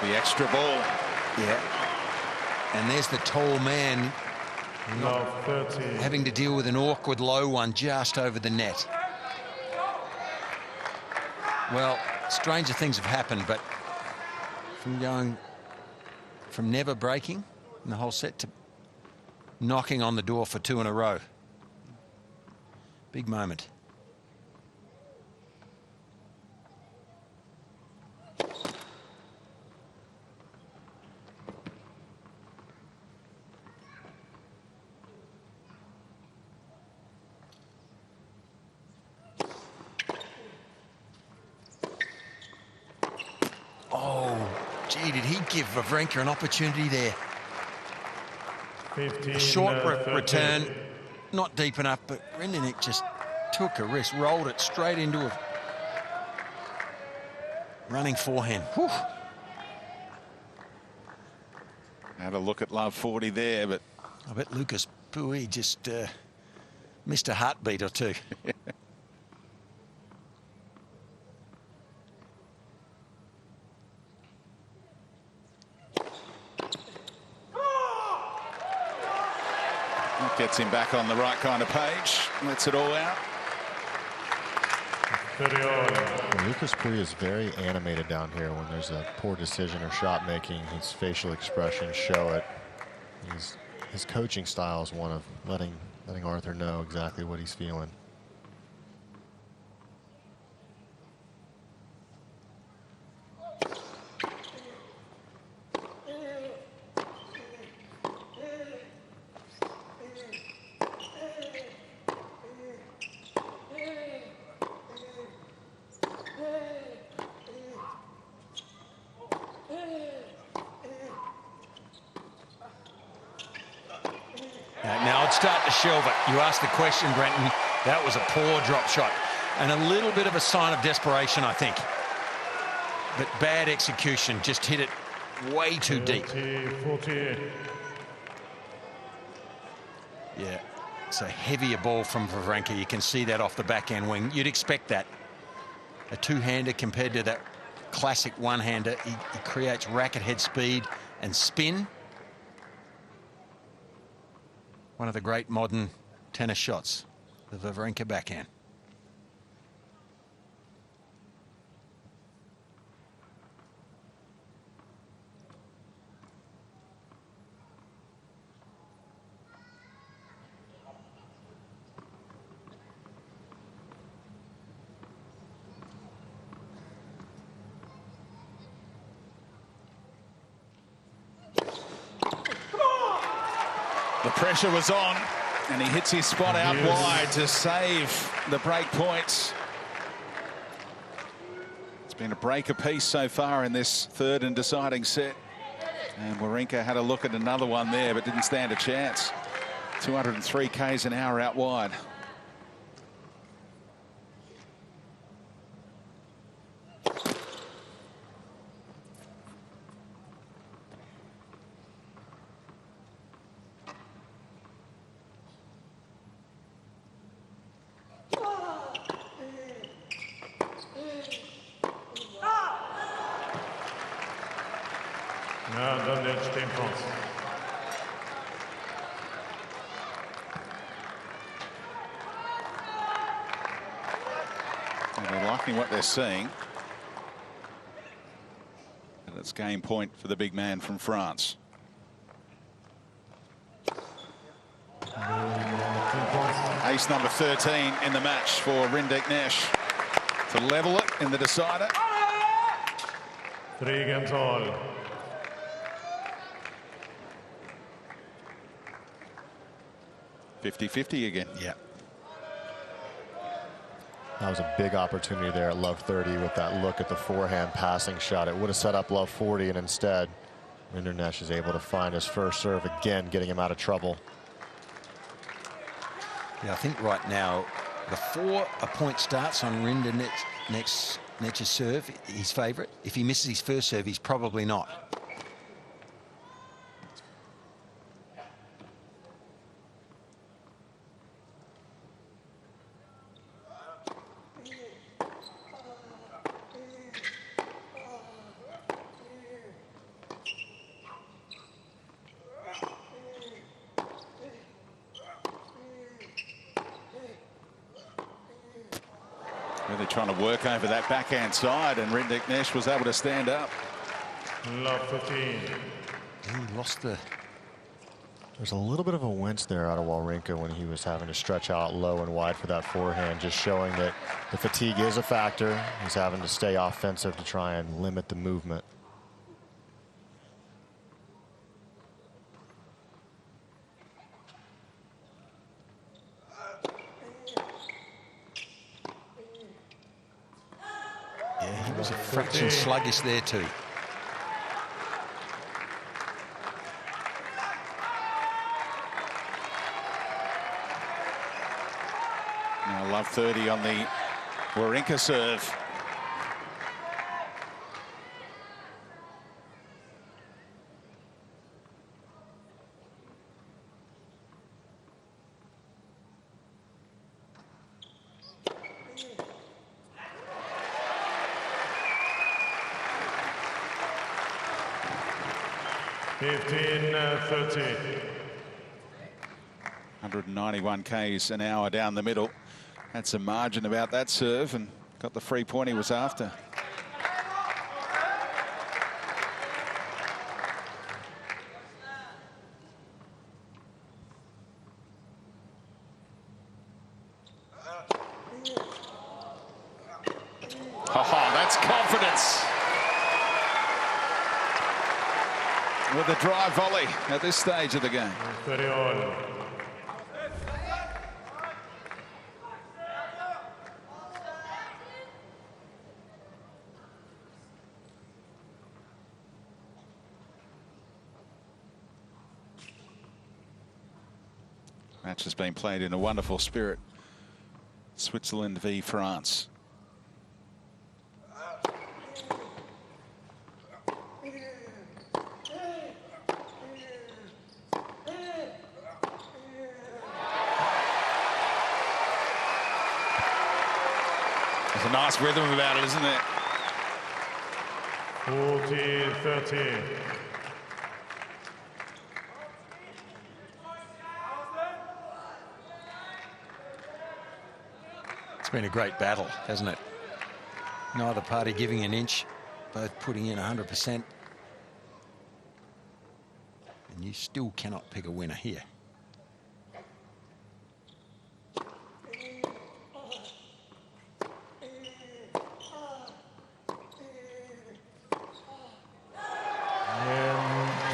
The extra ball. Yeah. And there's the tall man Love 13. having to deal with an awkward low one just over the net. Well, stranger things have happened, but from never breaking in the whole set to knocking on the door for 2 in a row. Big moment. Gee, did he give Wawrinka an opportunity there? 15, A short return, not deep enough, but Rinderknech just took a risk, rolled it straight into Running forehand. Whew. Had a look at love 40 there, but I bet Lucas Pouille just missed a heartbeat or two. that gets him back on the right kind of page. Lets it all out. Well, Lucas Pouille is very animated down here when there's a poor decision or shot making. His facial expressions show it. His coaching style is one of letting Arthur know exactly what he's feeling. Now it's starting to shelve it. You asked the question, Brenton. That was a poor drop shot. And a little bit of a sign of desperation, I think. But bad execution. Just hit it way too deep. 40. Yeah, it's a heavier ball from Wawrinka. You can see that off the backhand wing. You'd expect that. A two-hander compared to that classic one-hander. He creates racket head speed and spin. One of the great modern tennis shots, the Wawrinka backhand. The pressure was on, and he hits his spot out wide to save the break points. It's been a break apiece so far in this third and deciding set. And Wawrinka had a look at another one there, but didn't stand a chance. 203 k's an hour out wide. Now, domination, Team France. And they're liking what they're seeing. And it's game point for the big man from France. Ace number 13 in the match for Rinderknech to level it in the decider. 3 games all. 50-50 again. Yeah. That was a big opportunity there at love 30 with that look at the forehand passing shot. It would have set up love 40, and instead Rinderknech is able to find his first serve again, getting him out of trouble. Yeah, I think right now, before a point starts on Rinderknech's serve, his favourite. If he misses his first serve, he's probably not. Really trying to work over that backhand side, and Rinderknech was able to stand up. Love 15. He lost the... There's a little bit of a wince there out of Wawrinka when he was having to stretch out low and wide for that forehand, just showing that the fatigue is a factor. He's having to stay offensive to try and limit the movement. Yeah, he was a fraction sluggish there too. Now love 30 on the Wawrinka serve. 15-30. 191 k's an hour down the middle. Had some margin about that serve and got the free point he was after. Oh, that's confidence. With a drive volley at this stage of the game. 30 all. Match has been played in a wonderful spirit. Switzerland v France. There's a nice rhythm about it, isn't there? 40-30. It's been a great battle, hasn't it? Neither party giving an inch, both putting in 100%. And you still cannot pick a winner here.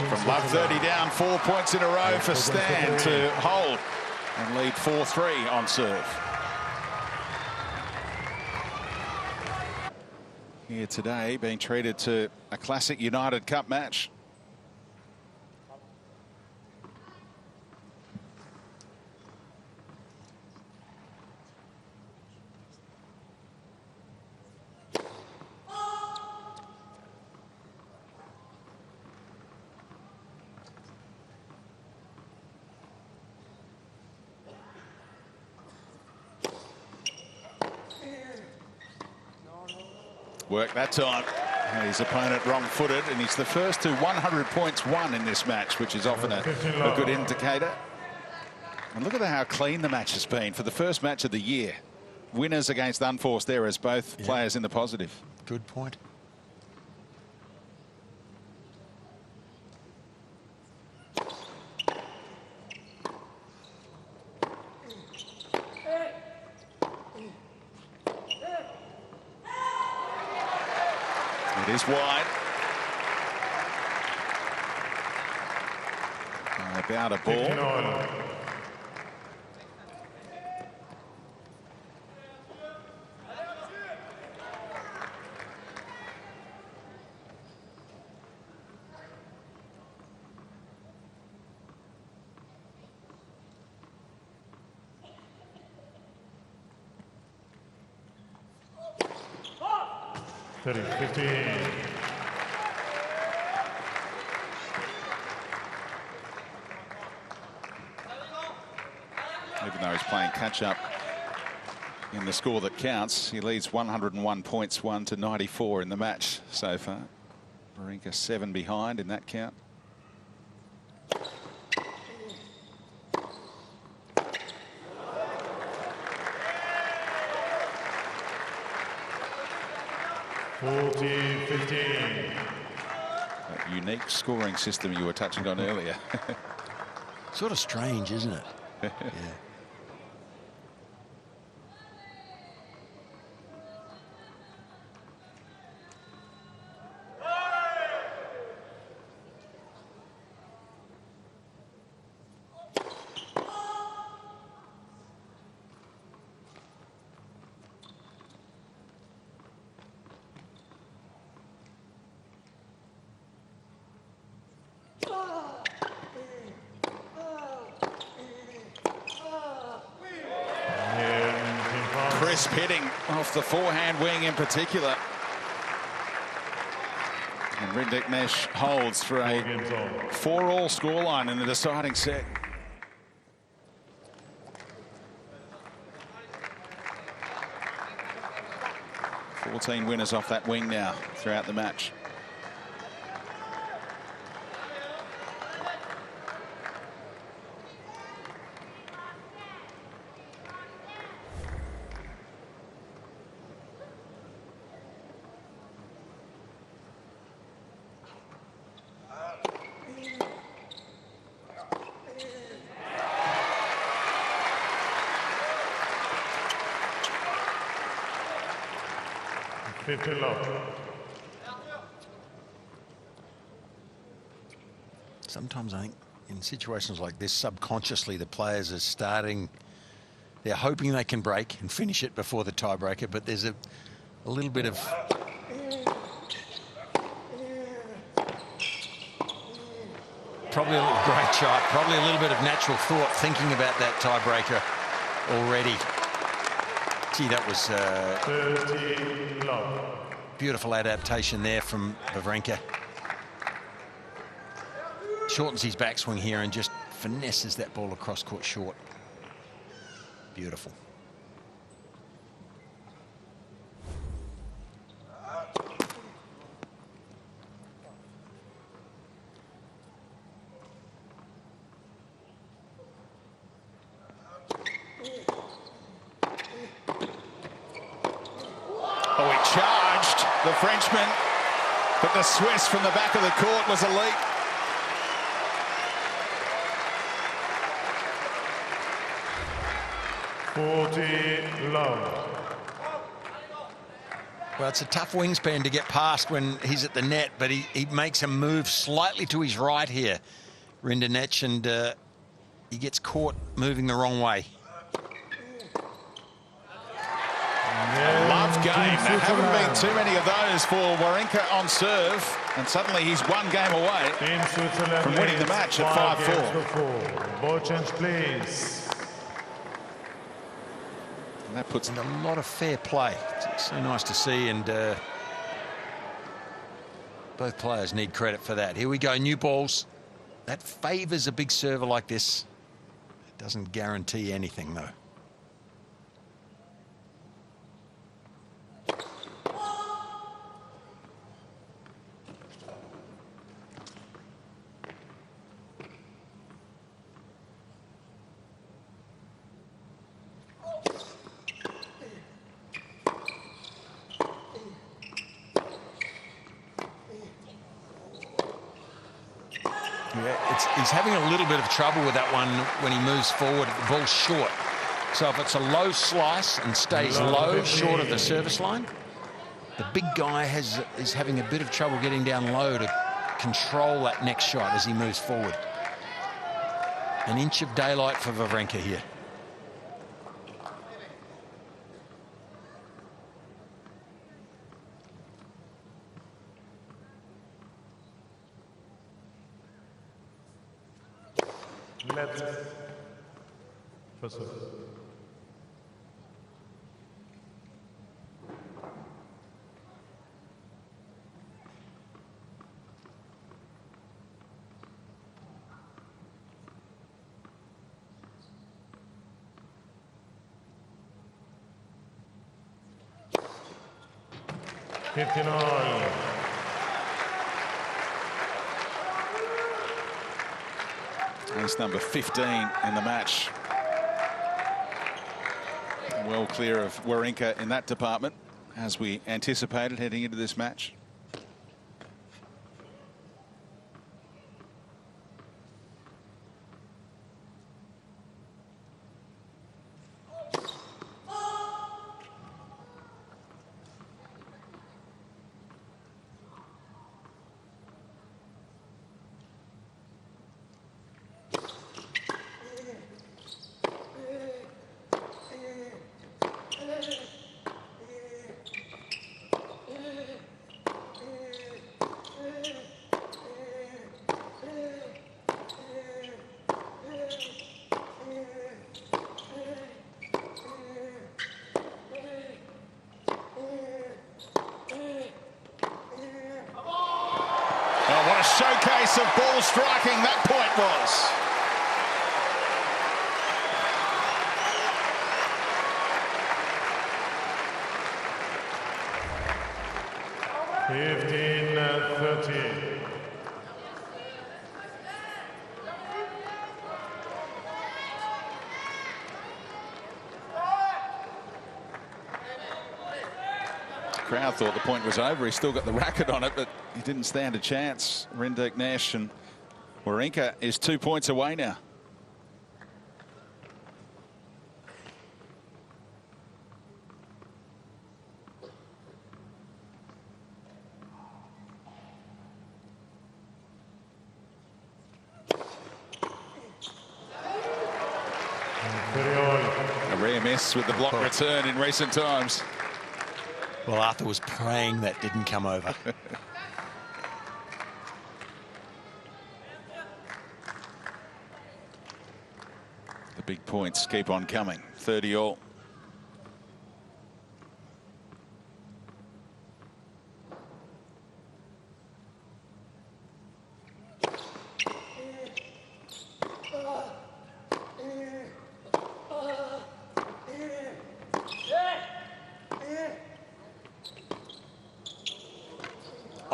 From love 30 down, 4 points in a row for Stan to hold and lead 4-3 on serve. Here today, being treated to a classic United Cup match. Work that time. His opponent wrong-footed, and he's the first to 100 points won in this match, which is often a good indicator. And look at how clean the match has been for the first match of the year. Winners against unforced errors, both players in the positive. Good point. It is wide. About a ball. Even though he's playing catch-up in the score that counts, he leads 101 points, 1 to 94 in the match so far. Wawrinka 7 behind in that count. That unique scoring system you were touching on earlier. Sort of strange, isn't it? Yeah. Crisp hitting off the forehand wing in particular. And Rinderknech holds for a 4-all scoreline in the deciding set. Fourteen winners off that wing now throughout the match. 15 love. Sometimes I think in situations like this, subconsciously the players are starting, they're hoping they can break and finish it before the tiebreaker, but there's a little bit of probably a great shot, probably a little bit of natural thought thinking about that tiebreaker already. Gee, that was 13 love. beautiful adaptation there from Wawrinka. Shortens his backswing here and just finesses that ball across court short. Beautiful. Oh, he charged the Frenchman, but the Swiss from the back of the court was elite. Love. Well, it's a tough wingspan to get past when he's at the net, but he makes a move slightly to his right here, Rinderknech, and he gets caught moving the wrong way. A love game. There haven't been too many of those for Wawrinka on serve, and suddenly he's one game away from winning the match at 5-4. Ball change, please. And that puts And a lot of fair play. It's so nice to see, and both players need credit for that. Here we go, new balls. That favours a big server like this. It doesn't guarantee anything, though. Yeah, he's having a little bit of trouble with that one when he moves forward. The ball's short. So if it's a low slice and stays low, short of the service line, the big guy is having a bit of trouble getting down low to control that next shot as he moves forward. An inch of daylight for Wawrinka here. Let's first of Ace number 15 in the match. Well clear of Wawrinka in that department, as we anticipated heading into this match. What a showcase of ball striking that point was. The crowd thought the point was over. He still got the racket on it, but he didn't stand a chance. Rinderknech, and Wawrinka is 2 points away now. miss with the block return in recent times. Well, Arthur was praying that didn't come over. The big points keep on coming. 30 all.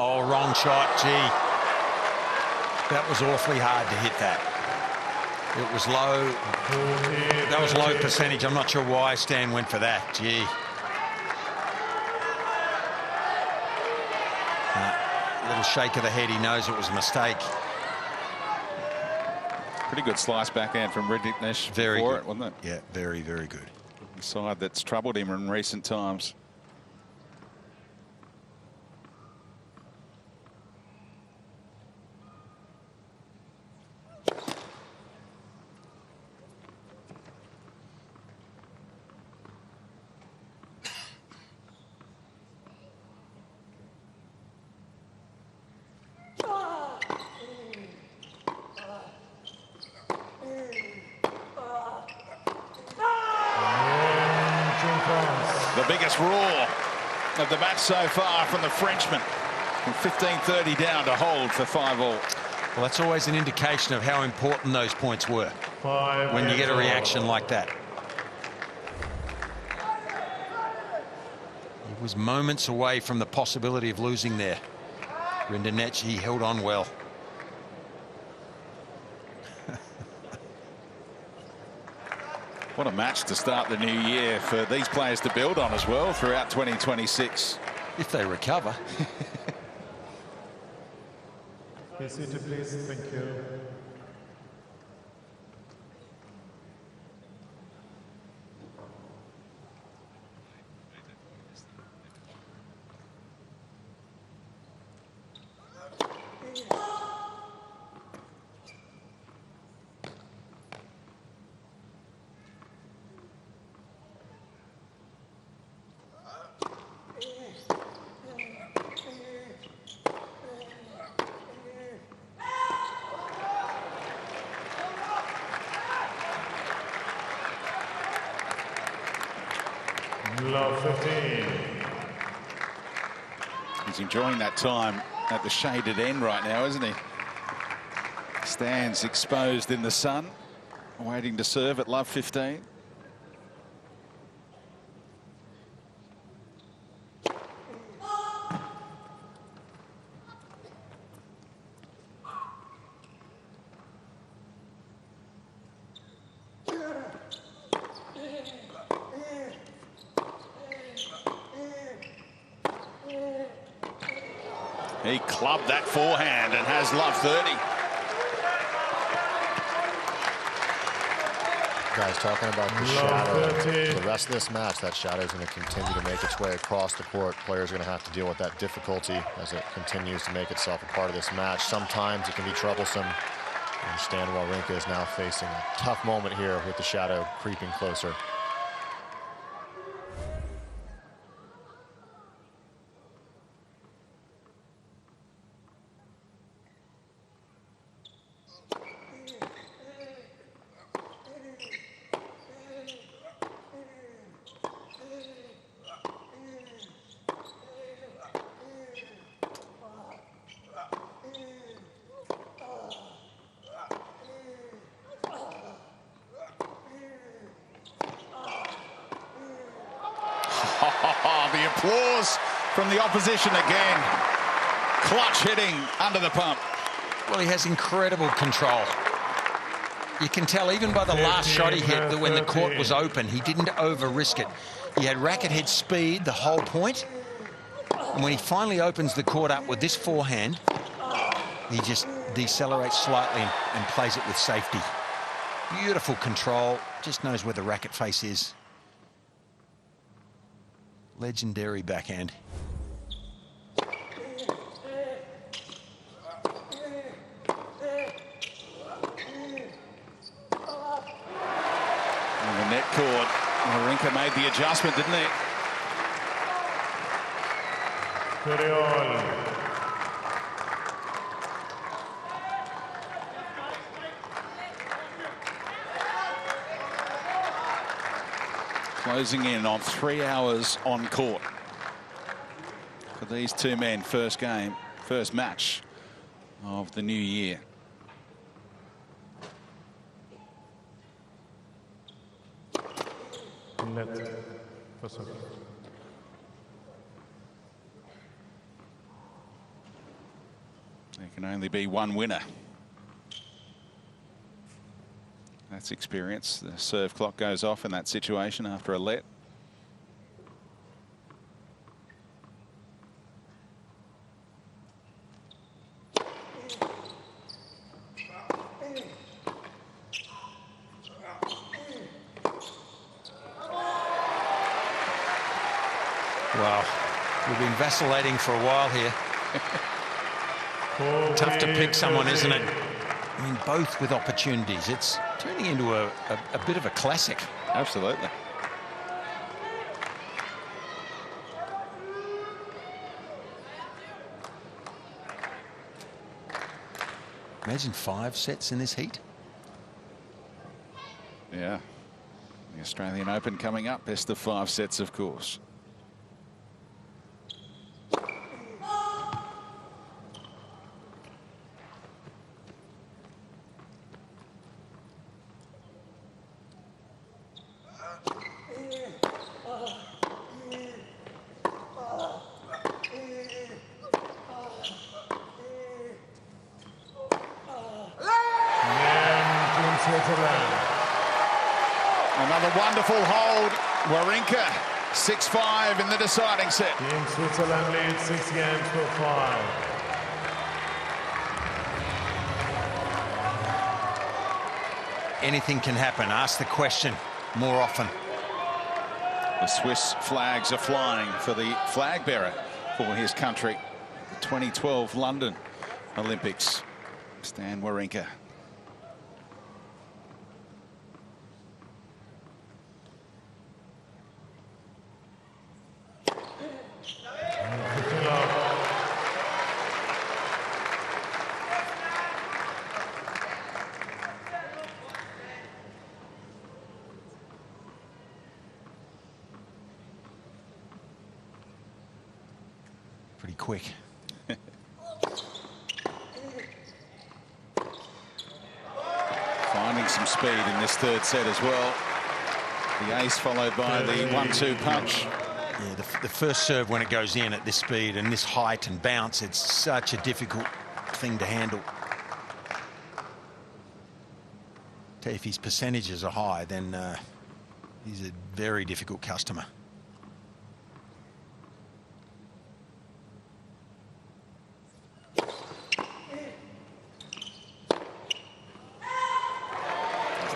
Oh, wrong shot, gee. That was awfully hard to hit that. It was low. That was low percentage. I'm not sure why Stan went for that, gee. Little shake of the head, he knows it was a mistake. Pretty good slice backhand from Rinderknech Very before good. it, wasn't it? Yeah, very, very good. The side that's troubled him in recent times. The biggest roar of the match so far from the Frenchman. From 15-30 down to hold for 5 all. Well, that's always an indication of how important those points were when you get a reaction like that. He was moments away from the possibility of losing there. Rinderknech, he held on well. What a match to start the new year for these players to build on as well throughout 2026. If they recover. Be seated, please. Thank you. Love 15. He's enjoying that time at the shaded end right now, isn't he? Stands exposed in the sun, waiting to serve at love 15. He clubbed that forehand and has love 30. Guys, talking about the shadow, for the rest of this match, that shadow is going to continue to make its way across the court. Players are going to have to deal with that difficulty as it continues to make itself a part of this match. Sometimes it can be troublesome. And Stan Wawrinka is now facing a tough moment here with the shadow creeping closer. The applause from the opposition again. Clutch hitting under the pump. Well, he has incredible control. You can tell even by the last shot he hit that when the court was open, he didn't over-risk it. He had racket head speed the whole point. And when he finally opens the court up with this forehand, he just decelerates slightly and plays it with safety. Beautiful control. Just knows where the racket face is. Legendary backhand. In the net court, Wawrinka made the adjustment, didn't he? 30-all. Closing in on 3 hours on court for these two men. First game, first match of the new year. Net. For service. There can only be one winner. That's experience. The serve clock goes off in that situation after a let. Wow, we've been vacillating for a while here. Tough to pick someone, isn't it? I mean, both with opportunities. It's turning into a bit of a classic. Absolutely. Imagine 5 sets in this heat. Yeah. The Australian Open coming up. Best of 5 sets, of course. Another wonderful hold. Wawrinka, 6-5 in the deciding set. Team Switzerland leads 6 games to 5. Anything can happen. Ask the question more often. The Swiss flags are flying for the flag bearer for his country. The 2012 London Olympics. Stan Wawrinka. Pretty quick. Finding some speed in this third set as well. The ace followed by the 1-2 punch. Yeah, the first serve when it goes in at this speed and this height and bounce, it's such a difficult thing to handle. Tell you, if his percentages are high, then he's a very difficult customer.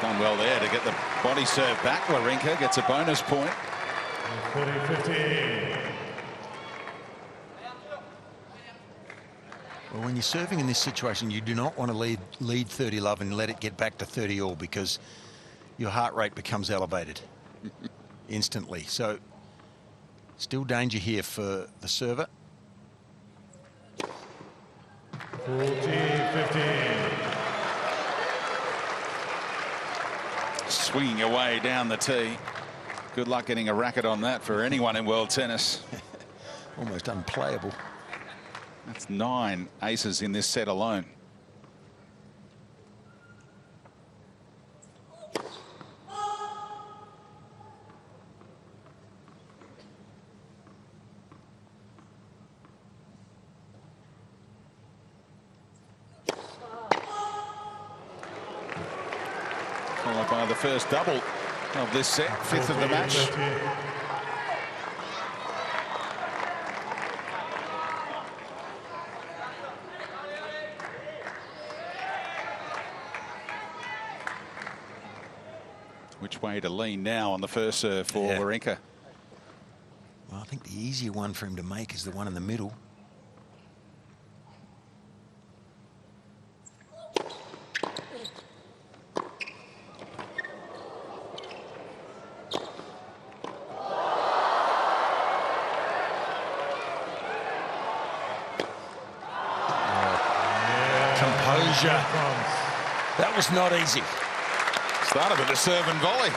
Done well there to get the body serve back. Wawrinka gets a bonus point. 30-15. Well, when you're serving in this situation, you do not want to lead 30-love and let it get back to 30-all, because your heart rate becomes elevated instantly. So still danger here for the server. 40-15. Swinging away down the tee. Good luck getting a racket on that for anyone in world tennis. Almost unplayable. That's 9 aces in this set alone. Followed by the first double of this set, 5th of the match. 40-30. Which way to lean now on the first serve for Wawrinka? Well, I think the easier one for him to make is the one in the middle. Roger. That was not easy. Started with a serve and volley.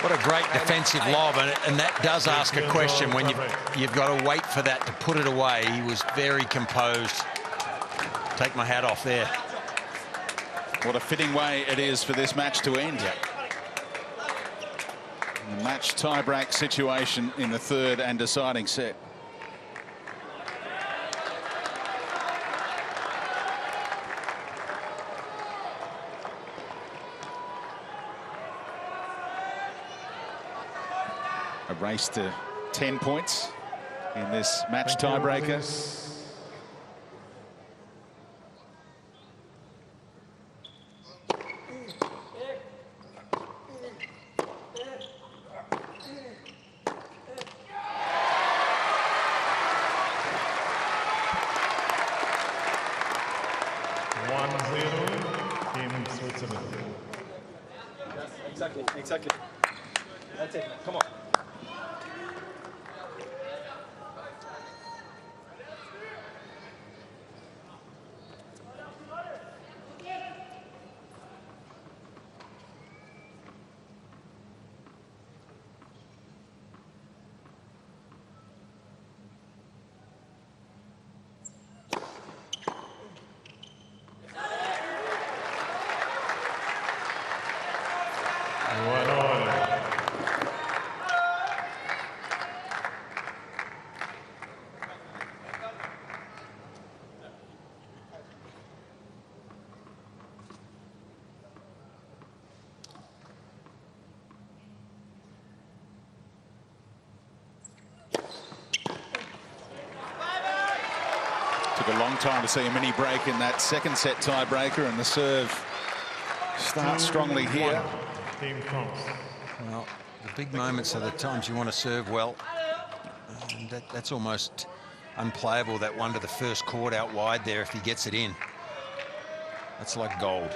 What a great defensive lob, and that does ask a question when you've got to wait for that to put it away. He was very composed. Take my hat off there. What a fitting way it is for this match to end. Yep. A match tie-break situation in the third and deciding set. A race to 10 points in this match tiebreaker. Exactly. That's it. Come on. Took a long time to see a mini break in that second set tiebreaker, and the serve starts strongly here. Well, the big moments are the times you want to serve well. And that's almost unplayable, that one to the first court out wide there if he gets it in. That's like gold.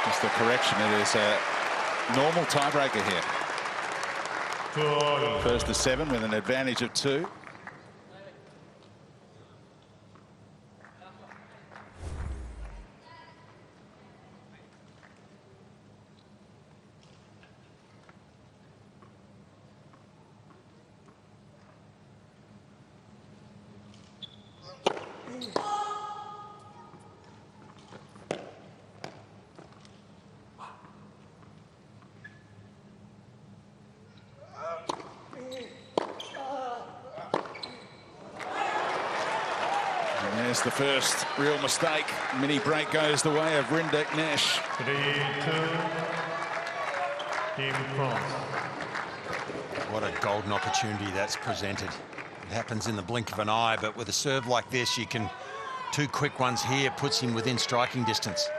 Just the correction, it is a normal tiebreaker here. First to 7 with an advantage of 2. There's the first real mistake. Mini break goes the way of Rinderknech. 3-2. Team France. What a golden opportunity that's presented. It happens in the blink of an eye, but with a serve like this, you can, 2 quick ones here, puts him within striking distance.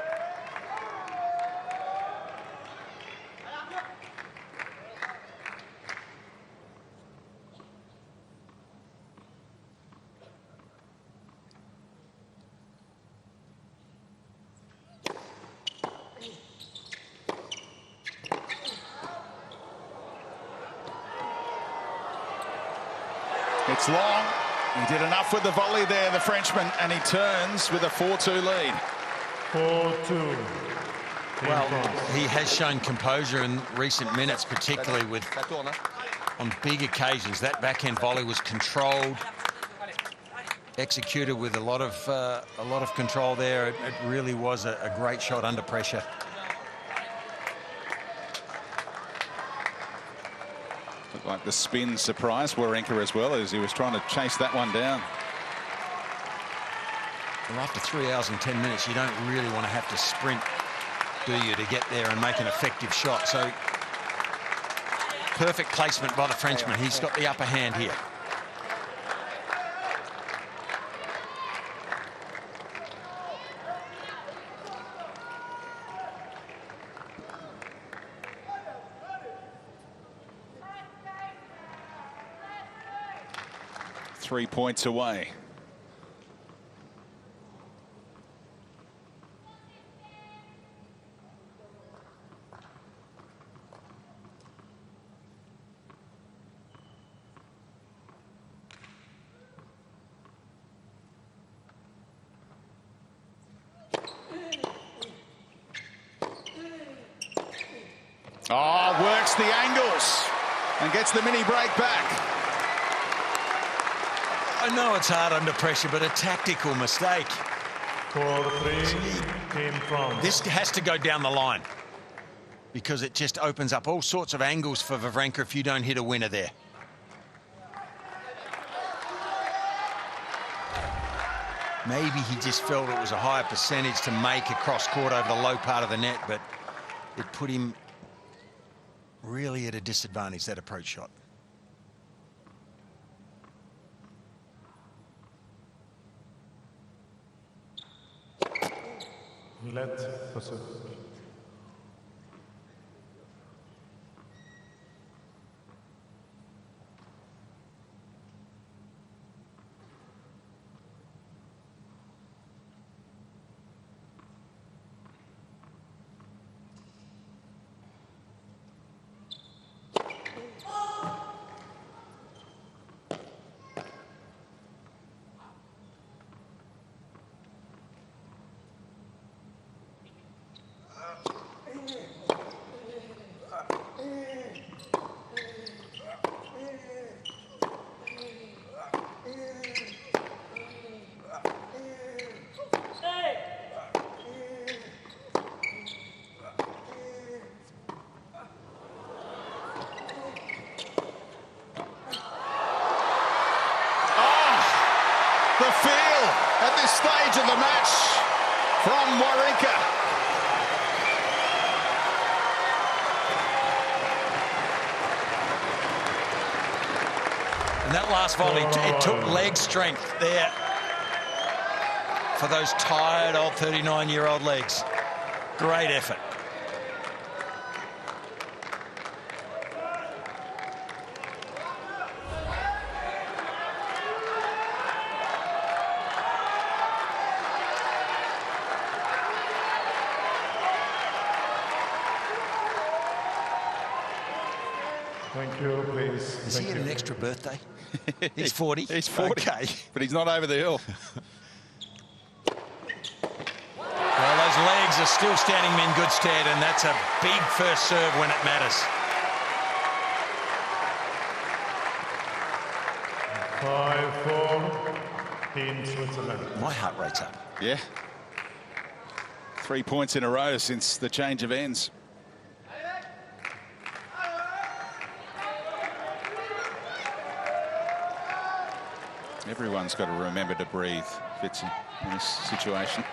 It's long. He did enough with the volley there, the Frenchman, and he turns with a 4-2 lead. 4-2. Well, he has shown composure in recent minutes, particularly with on big occasions. That backhand volley was controlled, executed with a lot of control there. It really was a great shot under pressure. Looked like the spin surprised Wawrinka as well, as he was trying to chase that one down. Well, after 3 hours and 10 minutes, you don't really want to have to sprint, do you, to get there and make an effective shot. So perfect placement by the Frenchman. He's got the upper hand here. 3 points away. Oh, works the angles and gets the mini break back. I know it's hard under pressure, but a tactical mistake. 4-3, Team France. This has to go down the line because it just opens up all sorts of angles for Wawrinka if you don't hit a winner there. Maybe he just felt it was a higher percentage to make across court over the low part of the net, but it put him really at a disadvantage, that approach shot. Let Pacific. The feel at this stage of the match from Wawrinka. And that last volley, it took leg strength there for those tired old 39-year-old legs. Great effort. Thank you, please. Has he had an extra birthday? He's 40? He's 40, okay. But he's not over the hill. Well, those legs are still standing him in good stead, and that's a big first serve when it matters. 5-4, Team Switzerland. My heart rate's up. Yeah. 3 points in a row since the change of ends. Everyone's got to remember to breathe, Fitzy, in this situation.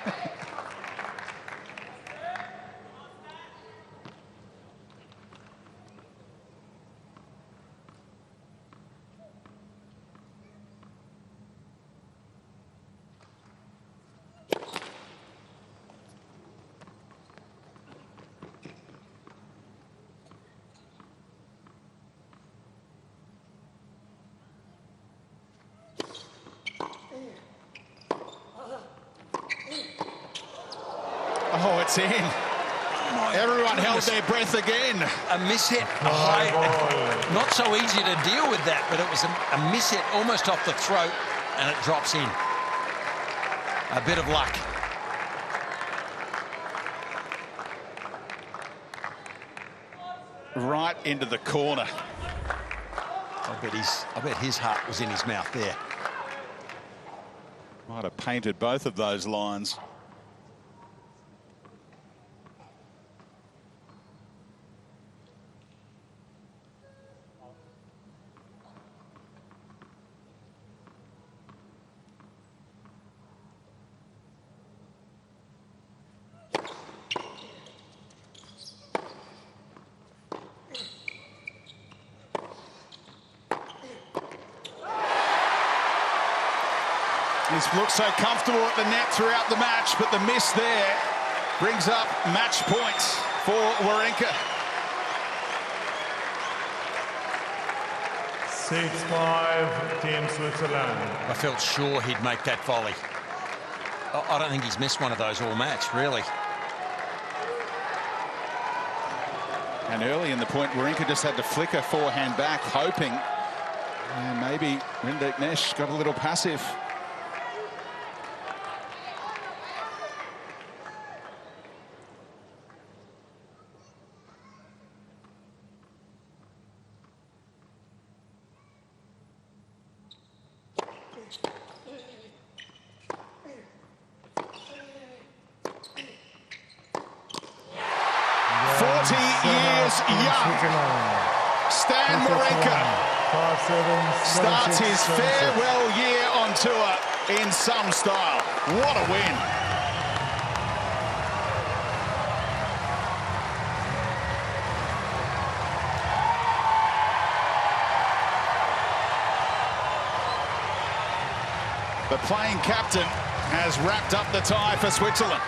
Oh, it's in. Everyone held their breath again. A mishit, not so easy to deal with that, but it was a mishit almost off the throat, and it drops in. A bit of luck. Right into the corner. I bet his heart was in his mouth there. Might have painted both of those lines. He's looked so comfortable at the net throughout the match, but the miss there brings up match points for Wawrinka. 6-5, Team Switzerland. I felt sure he'd make that volley. I don't think he's missed one of those all match, really. And early in the point, Wawrinka just had to flick a forehand back, hoping. And maybe Rinderknech got a little passive. Stan Wawrinka starts his farewell year on tour in some style. What a win. The playing captain has wrapped up the tie for Switzerland.